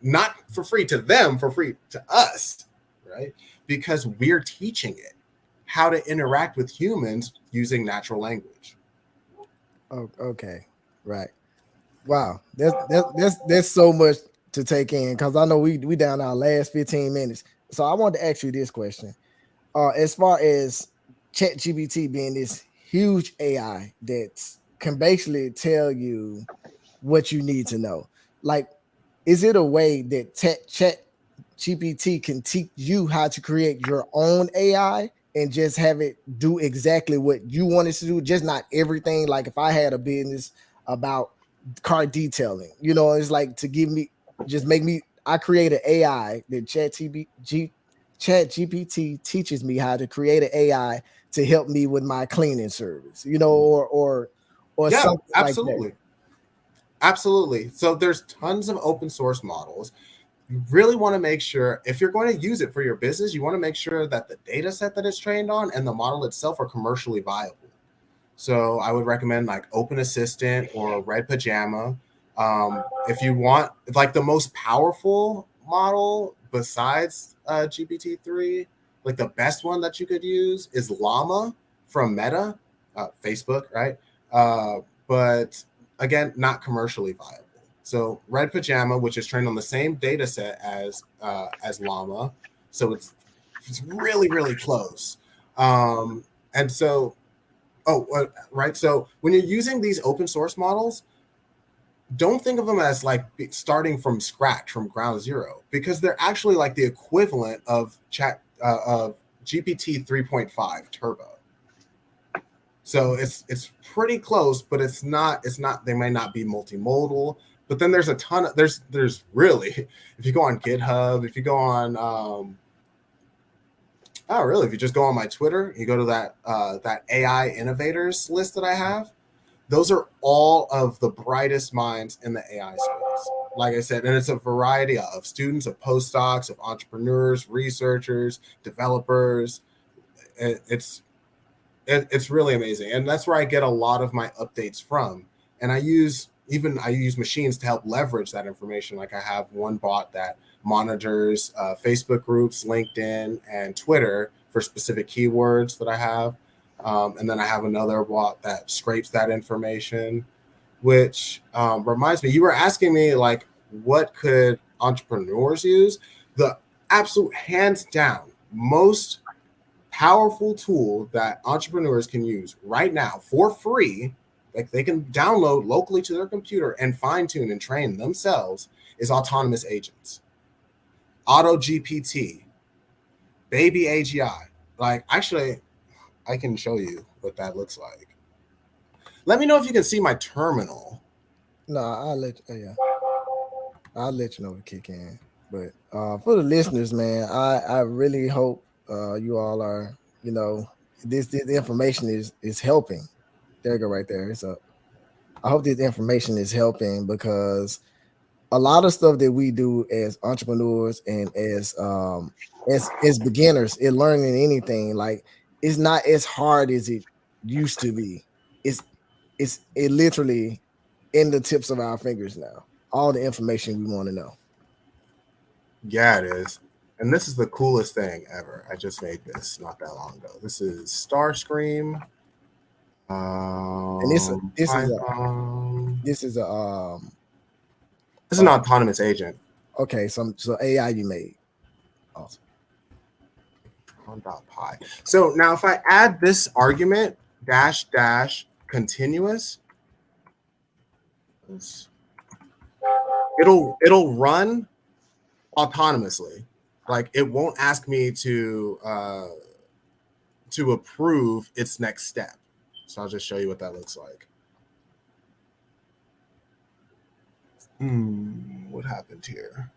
not for free to them, for free to us, right? Because we're teaching it how to interact with humans using natural language. Oh, okay, right. Wow, that's so much to take in, because I know we down our last 15 minutes. So I wanted to ask you this question. As far as ChatGPT being this huge AI that can basically tell you what you need to know, like, is it a way that ChatGPT can teach you how to create your own AI and just have it do exactly what you want it to do, just not everything? Like if I had a business about car detailing, it's like to give me, just make me, I create an AI that ChatGPT teaches me how to create an AI to help me with my cleaning service, or Yeah, something like that. absolutely. Absolutely. So there's tons of open source models. You really want to make sure, if you're going to use it for your business, you want to make sure that the data set that it's trained on and the model itself are commercially viable. So I would recommend like Open Assistant or Red Pajama. If you want like the most powerful model besides GPT-3, like the best one that you could use is Llama from Meta, Facebook, right? But again, not commercially viable. So Red Pajama, which is trained on the same data set as Llama, so it's really, really close. And so right. So when you're using these open source models, don't think of them as like starting from scratch, from ground zero, because they're actually like the equivalent of GPT 3.5 Turbo. So it's pretty close, but it's not. They may not be multimodal. But then there's a ton of there's really, if you go on GitHub, if you go on oh, really? If you just go on my Twitter, you go to that AI innovators list that I have, those are all of the brightest minds in the AI space. Like I said, and it's a variety of students, of postdocs, of entrepreneurs, researchers, developers. It's really amazing, and that's where I get a lot of my updates from. And I use machines to help leverage that information. Like I have one bot that monitors Facebook groups, LinkedIn, and Twitter for specific keywords that I have. And then I have another bot that scrapes that information, which reminds me, you were asking me like, what could entrepreneurs use? The absolute hands down most powerful tool that entrepreneurs can use right now for free, like they can download locally to their computer and fine tune and train themselves, is autonomous agents. Auto GPT, baby AGI. Like, actually, I can show you what that looks like. Let me know if you can see my terminal. No, I'll let you know what kick in. But for the listeners, man, I really hope you all are, this information is helping. There you go, right there. It's up. I hope this information is helping, because a lot of stuff that we do as entrepreneurs and as beginners in learning anything, like, it's not as hard as it used to be. It literally in the tips of our fingers now. All the information we want to know. Yeah, it is. And this is the coolest thing ever. I just made this not that long ago. This is Starscream. And Python. this is a This is an autonomous agent. okay, so AI you made. Awesome. .py. So now if I add this argument dash continuous, it'll run autonomously. Like it won't ask me to approve its next step. So I'll just show you what that looks like. What happened here?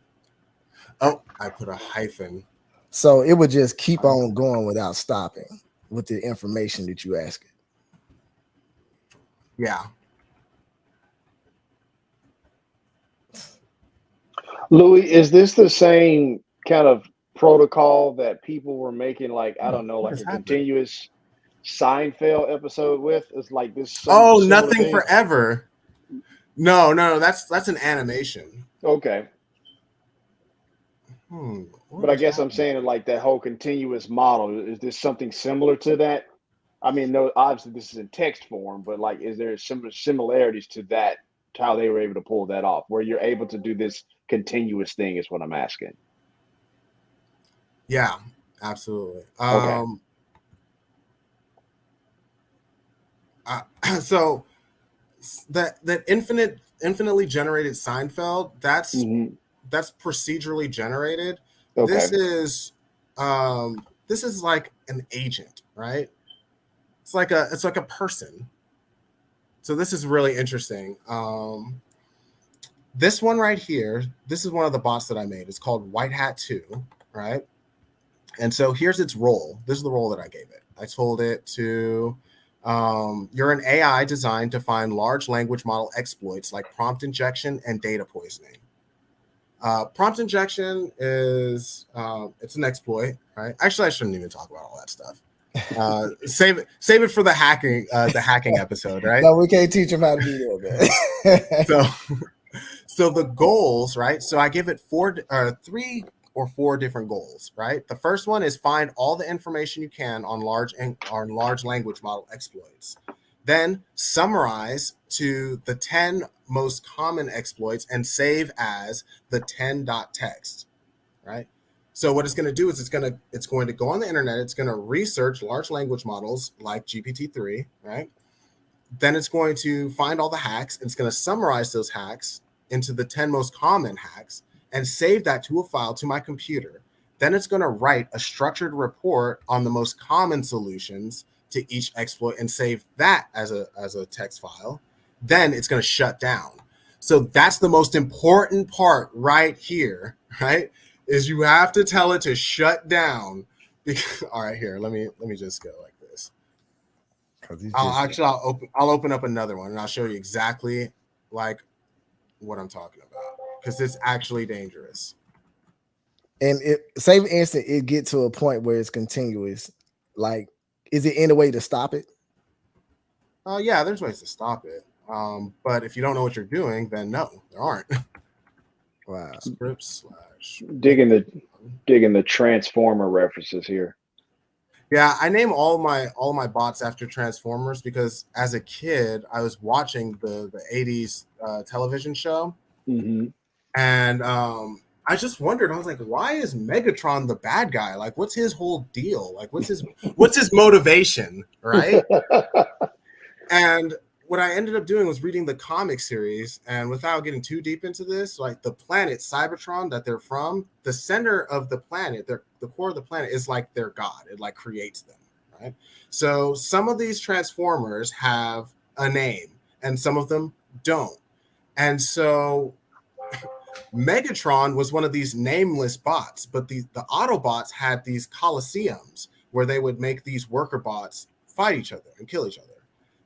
Oh, I put a hyphen. So it would just keep on going without stopping with the information that you ask it. Yeah. Louie, is this the same kind of protocol that people were making, like, I don't know, like a continuous Seinfeld episode with? It's like this. Nothing thing? Forever. No, that's an animation. Okay. But I guess I'm saying like that whole continuous model. Is this something similar to that? I mean, no, obviously this is in text form, but like, is there similarities to that, to how they were able to pull that off, where you're able to do this continuous thing is what I'm asking. Yeah, absolutely. Okay. So that infinitely generated Seinfeld, that's procedurally generated. Okay. This is like an agent, right? It's like a person. So this is really interesting. This one right here, this is one of the bots that I made. It's called White Hat 2, right? And so here's its role. This is the role that I gave it. I told it to, you're an AI designed to find large language model exploits like prompt injection and data poisoning. Prompt injection is, it's an exploit, right? Actually, I shouldn't even talk about all that stuff. Save it for the hacking episode, right? No, we can't teach them how to do that, man. So the goals, right? So I give it 3 or 4 different goals, right? The first one is find all the information you can on large language model exploits. Then summarize to the 10 most common exploits and save as the 10.txt, right? So what it's going to do is it's going to go on the internet. It's going to research large language models like GPT-3, right? Then it's going to find all the hacks. And it's going to summarize those hacks into the 10 most common hacks and save that to a file to my computer. Then it's going to write a structured report on the most common solutions to each exploit and save that as a text file. Then it's going to shut down. So that's the most important part right here, right? Is you have to tell it to shut down. All right, here, let me just go like this. I'll open up another one and I'll show you exactly like what I'm talking about, because it's actually dangerous. And say for instance, it get to a point where it's continuous. Like, is it any way to stop it? Yeah, there's ways to stop it. But if you don't know what you're doing, then no, there aren't. Wow. Scripts / digging the transformer references here. Yeah, I name all my bots after Transformers because as a kid I was watching the 80s television show, and I just wondered, I was like, why is Megatron the bad guy? Like, what's his whole deal? Like, what's his motivation, right? And what I ended up doing was reading the comic series, and without getting too deep into this, like the planet Cybertron that they're from, the center of the planet, the core of the planet is like their god. It like creates them, right? So some of these Transformers have a name and some of them don't. And so Megatron was one of these nameless bots, but the Autobots had these coliseums where they would make these worker bots fight each other and kill each other.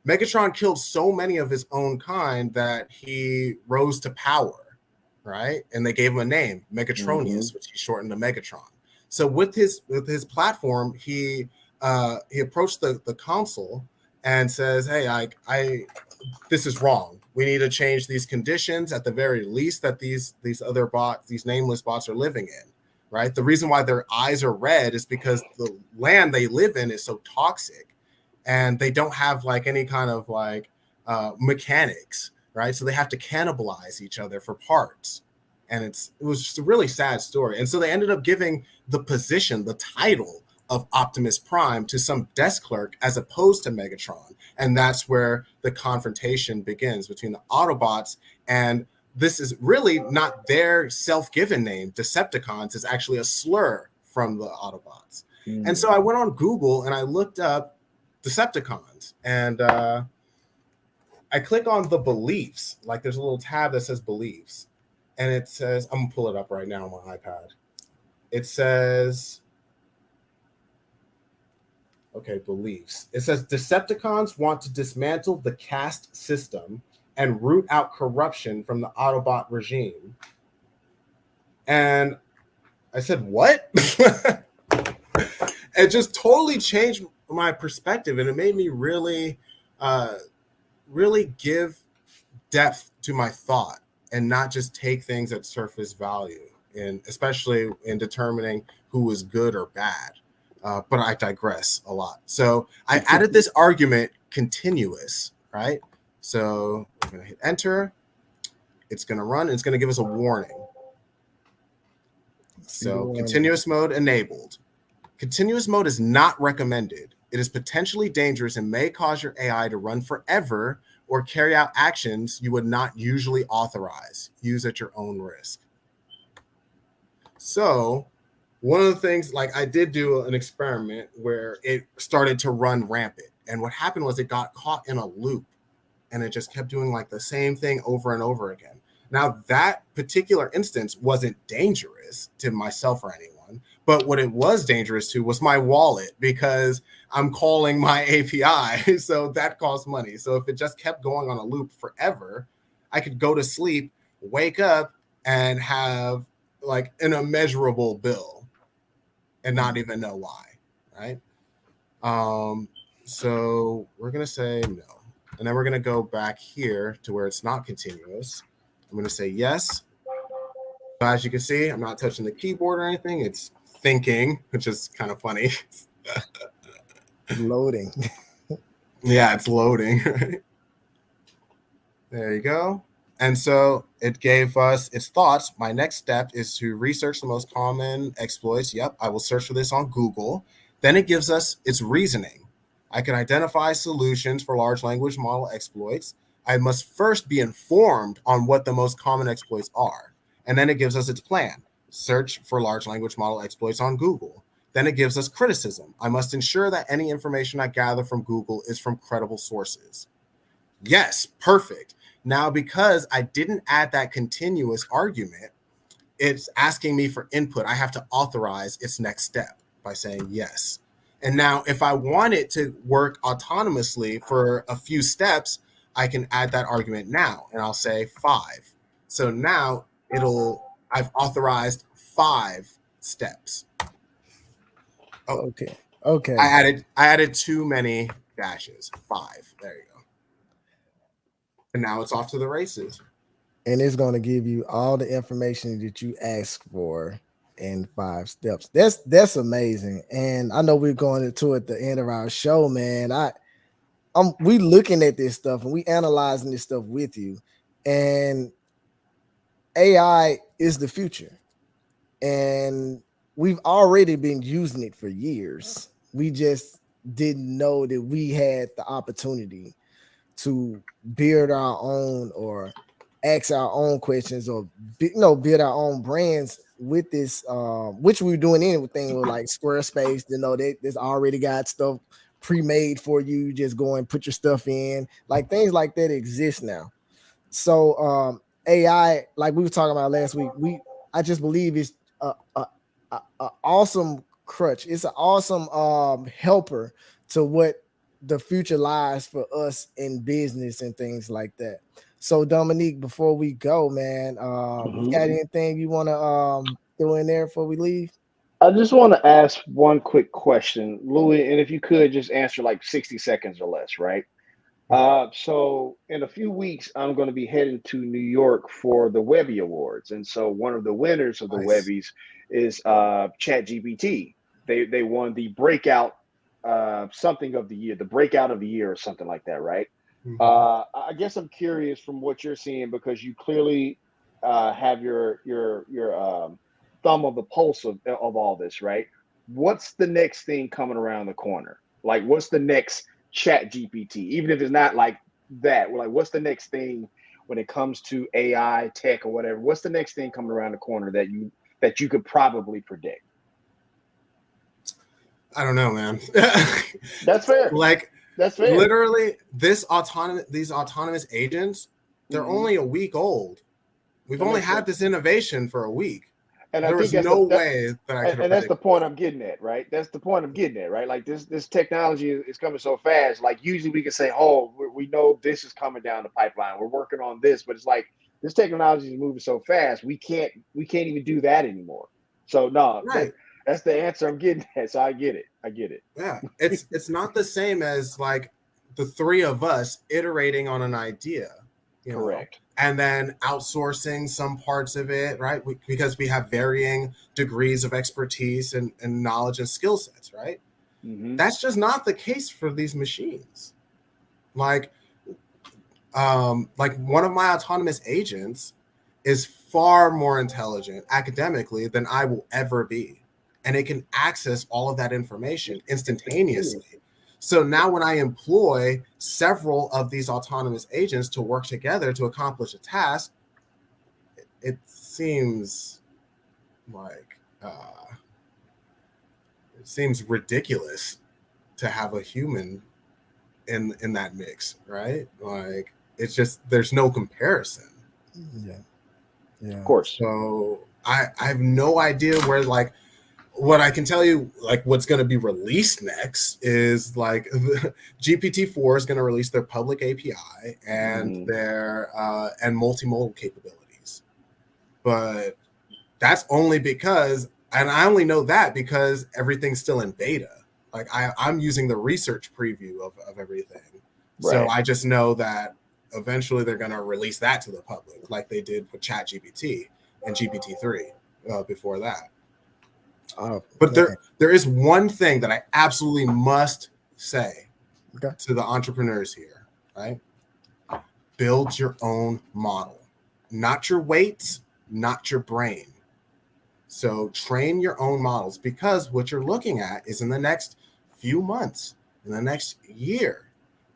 Megatron killed so many of his own kind that he rose to power, right? And they gave him a name, Megatronius, which he shortened to Megatron. So with his platform, he approached the console and says, "Hey, I this is wrong We need to change these conditions at the very least that these other bots, these nameless bots, are living in, right? The reason why their eyes are red is because the land they live in is so toxic, and they don't have like any kind of like mechanics, right? So they have to cannibalize each other for parts. And it was just a really sad story. And so they ended up giving the position, the title of Optimus Prime to some desk clerk as opposed to Megatron. And that's where the confrontation begins between the Autobots. And this is really not their self-given name. Decepticons is actually a slur from the Autobots. And so I went on Google and I looked up Decepticons, and I click on the beliefs. Like there's a little tab that says beliefs. And it says, I'm gonna pull it up right now on my iPad. It says, okay, beliefs. It says Decepticons want to dismantle the caste system and root out corruption from the Autobot regime. And I said, what? It just totally changed my perspective, and it made me really, really give depth to my thought, and not just take things at surface value, and especially in determining who is good or bad. But I digress a lot. So I added this argument continuous, right? So I'm going to hit enter. It's going to run, and it's going to give us a warning. So continuous mode enabled. Continuous mode is not recommended. It is potentially dangerous and may cause your AI to run forever or carry out actions you would not usually authorize. Use at your own risk. So one of the things, like I did do an experiment where it started to run rampant. And what happened was it got caught in a loop, and it just kept doing like the same thing over and over again. Now that particular instance wasn't dangerous to myself or anyone, but what it was dangerous to was my wallet, because I'm calling my API. So that costs money. So if it just kept going on a loop forever, I could go to sleep, wake up, and have like an immeasurable bill and not even know why, right? So we're going to say no. And then we're going to go back here to where it's not continuous. I'm going to say yes. As you can see, I'm not touching the keyboard or anything. It's thinking, which is kind of funny. Loading. Yeah, it's loading. There you go. And so it gave us its thoughts. My next step is to research the most common exploits. Yep, I will search for this on Google. Then it gives us its reasoning. I can identify solutions for large language model exploits. I must first be informed on what the most common exploits are. And then it gives us its plan. Search for large language model exploits on Google. Then it gives us criticism. I must ensure that any information I gather from Google is from credible sources. Yes, perfect. Now, because I didn't add that continuous argument, it's asking me for input. I have to authorize its next step by saying yes. And now if I want it to work autonomously for a few steps, I can add that argument now, and I'll say 5. So now I've authorized 5 steps. Oh, okay. I added too many dashes. 5. There you go. And now it's off to the races. And it's going to give you all the information that you asked for in 5 steps. That's amazing. And I know we're going into at the end of our show, man. We looking at this stuff and we analyzing this stuff with you. And AI is the future. And we've already been using it for years. We just didn't know that we had the opportunity to build our own or ask our own questions or build our own brands with this, which we're doing anything with like Squarespace. There's already got stuff pre-made for you. You just go and put your stuff in, like things like that exist now. So AI, like we were talking about last week, I just believe it's a awesome crutch. It's an awesome helper to what the future lies for us in business and things like that. So Dominique, before we go, man, you got anything you want to throw in there before we leave? I just want to ask one quick question, Louis, and if you could just answer like 60 seconds or less, right? So in a few weeks, I'm going to be heading to New York for the Webby Awards, and so one of the winners of the Nice. Webbies is ChatGPT. They won the breakout something of the year, the breakout of the year, or something like that, right? Mhm. I guess I'm curious from what you're seeing because you clearly have your thumb of the pulse of all this, right? What's the next thing coming around the corner? Like, what's the next Chat GPT? Even if it's not like that, like, what's the next thing when it comes to AI tech or whatever? What's the next thing coming around the corner that you could probably predict? I don't know, man. That's fair. Like That's fair. literally, these autonomous agents, they're Mhm. only a week old. We've That only makes had sense. this innovation for a week. And I There think was that's no way that I could have and that's the predicted point that. I'm getting at, right? That's the point I'm getting at, right? Like this technology is coming so fast. Like usually we can say, oh, we know this is coming down the pipeline. We're working on this, but it's like this technology is moving so fast. We can't even do that anymore. So no, Right. that's the answer I'm getting at. So I get it. I get it. Yeah. It's not the same as like the three of us iterating on an idea, Correct. and then outsourcing some parts of it, right? Because we have varying degrees of expertise and knowledge and skill sets, right? Hmm. That's just not the case for these machines. Like, like one of my autonomous agents is far more intelligent academically than I will ever be. And it can access all of that information instantaneously. So now when I employ several of these autonomous agents to work together to accomplish a task, it seems like it seems ridiculous to have a human in that mix, right? Like it's just there's no comparison. Yeah. Yeah. Of course. So I have no idea where like what I can tell you, like what's going to be released next is like GPT-4 is going to release their public API and Mhm. their and multimodal capabilities. But that's only because, and I only know that because everything's still in beta. Like I'm using the research preview of everything. So Right. I just know that eventually they're going to release that to the public, like they did with ChatGPT and GPT-3 before that. Oh, But man. there is one thing that I absolutely must say Okay. to the entrepreneurs here, right? Build your own model, not your weights, not your brain. So train your own models because what you're looking at is in the next few months, in the next year,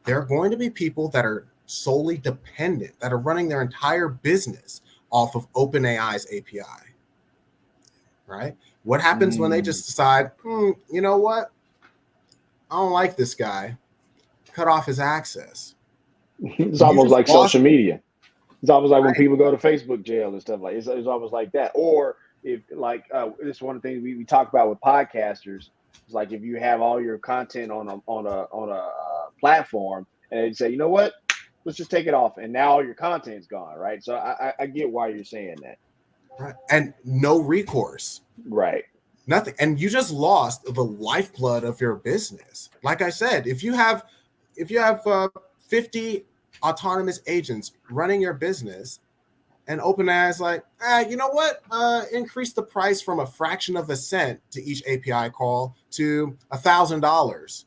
there are going to be people that are solely dependent, that are running their entire business off of OpenAI's API, right? What happens when they just decide, you know what? I don't like this guy. Cut off his access. It's You almost just like lost, social media. It's almost like when right? people go to Facebook jail and stuff like it's almost like that. Or if like it's one of the things we talk about with podcasters. It's like if you have all your content on a platform and they say, you know what, let's just take it off, and now all your content's gone, right? So I get why you're saying that. Right. And no recourse. Right. Nothing. And you just lost the lifeblood of your business. Like I said, if you have 50 autonomous agents running your business and OpenAI is like, you know what? Increase the price from a fraction of a cent to each API call to $1,000.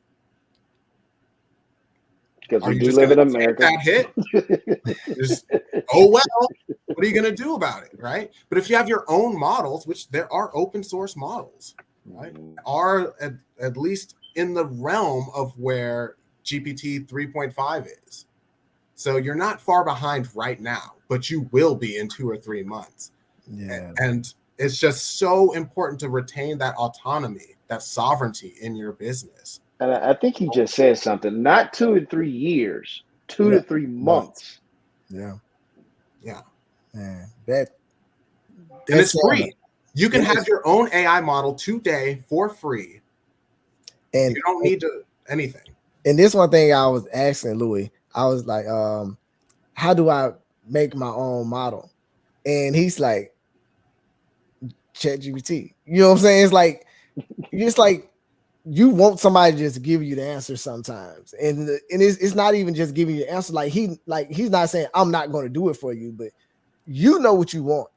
Because Are we you do just live going in to take America. that hit? Just, oh, well, what are you going to do about it, right? But if you have your own models, which there are open source models, right, are at least in the realm of where GPT 3.5 is. So you're not far behind right now, but you will be in 2 or 3 months. Yeah. And it's just so important to retain that autonomy, that sovereignty in your business. And I think he just said something. Not 2 to 3 years, 2 Yeah. to 3 Months. months. Yeah. Yeah. Man, And that's it's free. You can it have is. your own AI model today for free. And You don't need to anything. and this one thing I was asking Louis, I was like, how do I make my own model? And he's like, ChatGPT. You know what I'm saying? It's like you want somebody to just give you the answer sometimes, and it's not even just giving you the answer. Like he's not saying I'm not going to do it for you, but you know what you want.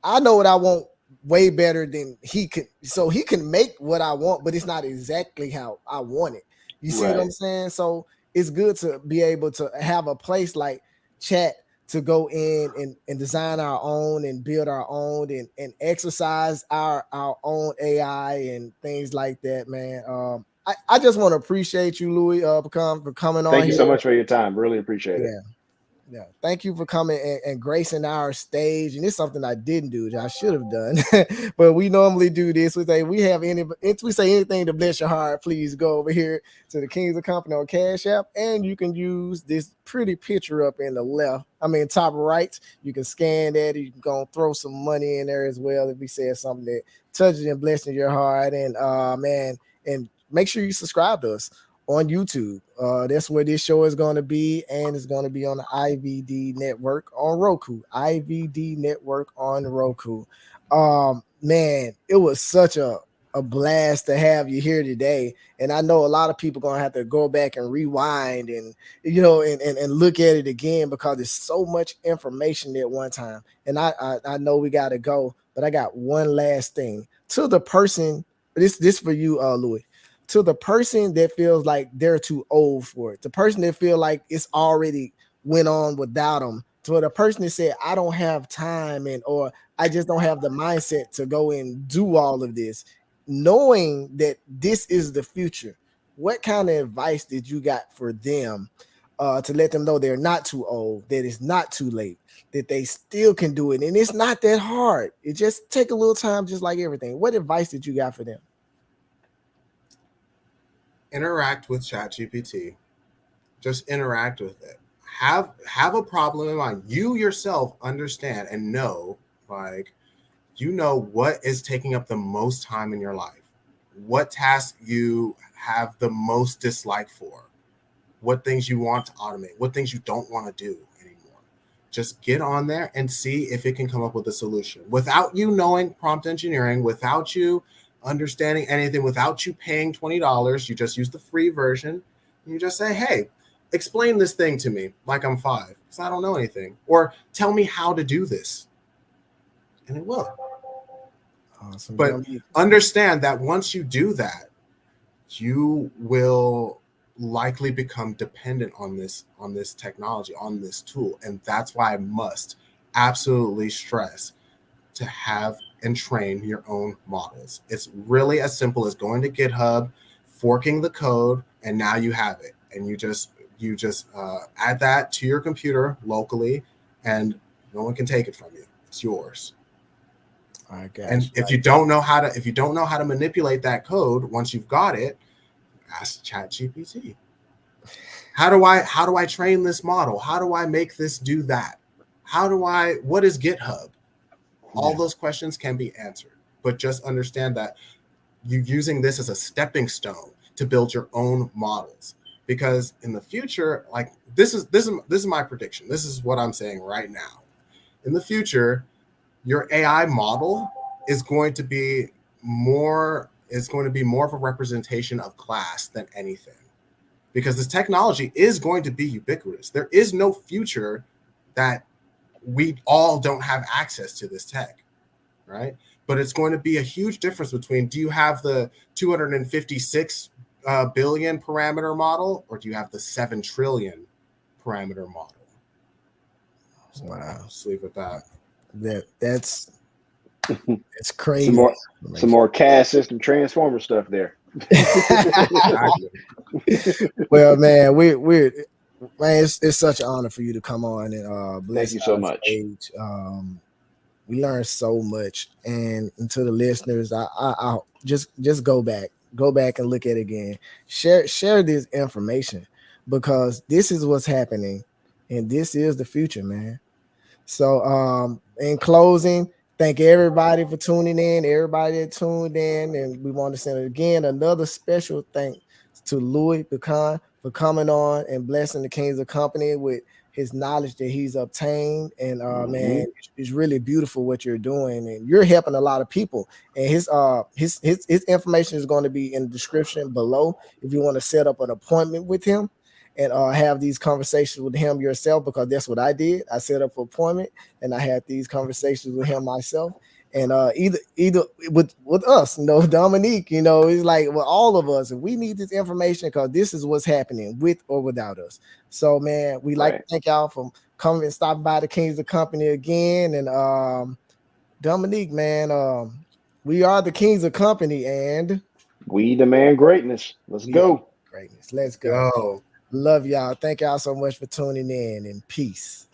I know what I want way better than he could, so he can make what I want, but it's not exactly how I want it. You see what I'm saying? So it's good to be able to have a place like chat to go in and design our own and build our own and exercise our own AI and things like that, man. I just want to appreciate you, Louis, for coming on Thank you here. so much for your time. Really appreciate it. Yeah. Yeah, thank you for coming and gracing our stage. And it's something I didn't do, I should have done. But we normally do this. We say if we say anything to bless your heart, please go over here to the Kings of Company on Cash App, and you can use this pretty picture up in the left. I mean, top right. You can scan that. You can go throw some money in there as well if we said something that touches and blesses your heart. And man, and make sure you subscribe to us on YouTube. That's where this show is going to be, and it's going to be on the IVD network on Roku. IVD network on Roku. Man, it was such a blast to have you here today, and I know a lot of people gonna have to go back and rewind and and look at it again because there's so much information at one time. And I know we got to go, but I got one last thing to the person. This for you, Louis. To the person that feels like they're too old for it, the person that feel like it's already went on without them, to the person that said I don't have time or I just don't have the mindset to go and do all of this, knowing that this is the future, what kind of advice did you got for them to let them know they're not too old, that it's not too late, that they still can do it, and it's not that hard, it just take a little time, just like everything? What advice did you got for them? Interact with ChatGPT. Just interact with it. Have a problem in mind. You yourself understand and know, like, what is taking up the most time in your life, what tasks you have the most dislike for, what things you want to automate, what things you don't want to do anymore. Just get on there and see if it can come up with a solution without you knowing prompt engineering, without you understanding anything, without you paying $20. You just use the free version and you just say, hey, explain this thing to me like I'm 5 because I don't know anything, or tell me how to do this, and it will. Awesome. But understand that once you do that, you will likely become dependent on this technology, on this tool. And that's why I must absolutely stress to have and train your own models. It's really as simple as going to GitHub, forking the code, and now you have it. And you just add that to your computer locally, and no one can take it from you. It's yours. I got and you. if you don't know how to manipulate that code, once you've got it, ask ChatGPT. How do I train this model? How do I make this do that? What is GitHub? All those questions can be answered, but just understand that you're using this as a stepping stone to build your own models. Because in the future, like this is my prediction. This is what I'm saying right now. In the future, your AI model is going to be more of a representation of class than anything. Because this technology is going to be ubiquitous. There is no future that we all don't have access to this tech, right? But it's going to be a huge difference between, do you have the 256 billion parameter model, or do you have the 7 trillion parameter model? So Wow. I'll just leave with that. That's crazy. Some more CAD system transformer stuff there. Well, man, we're man, it's such an honor for you to come on and bless Thank you so our much. stage. We learned so much, and to the listeners, I just go back and look at it again. Share this information, because this is what's happening, and this is the future, man. So, in closing, thank everybody for tuning in, everybody that tuned in, and we want to send again another special thanks to LouiePecan for coming on and blessing the Kings of Company with his knowledge that he's obtained. And man, Mhm. it's really beautiful what you're doing, and you're helping a lot of people. And his information is going to be in the description below if you want to set up an appointment with him and have these conversations with him yourself, because that's what I did. I set up an appointment and I had these conversations with him myself. And either with us, Dominique, it's like with all of us, and we need this information because this is what's happening with or without us. So man, we like to Right. thank y'all for coming and stopping by the Kings of Company again. And Dominique, man, we are the Kings of Company, and We demand greatness. Let's we are go. greatness. Let's go. Yo. Love y'all. Thank y'all so much for tuning in, and peace.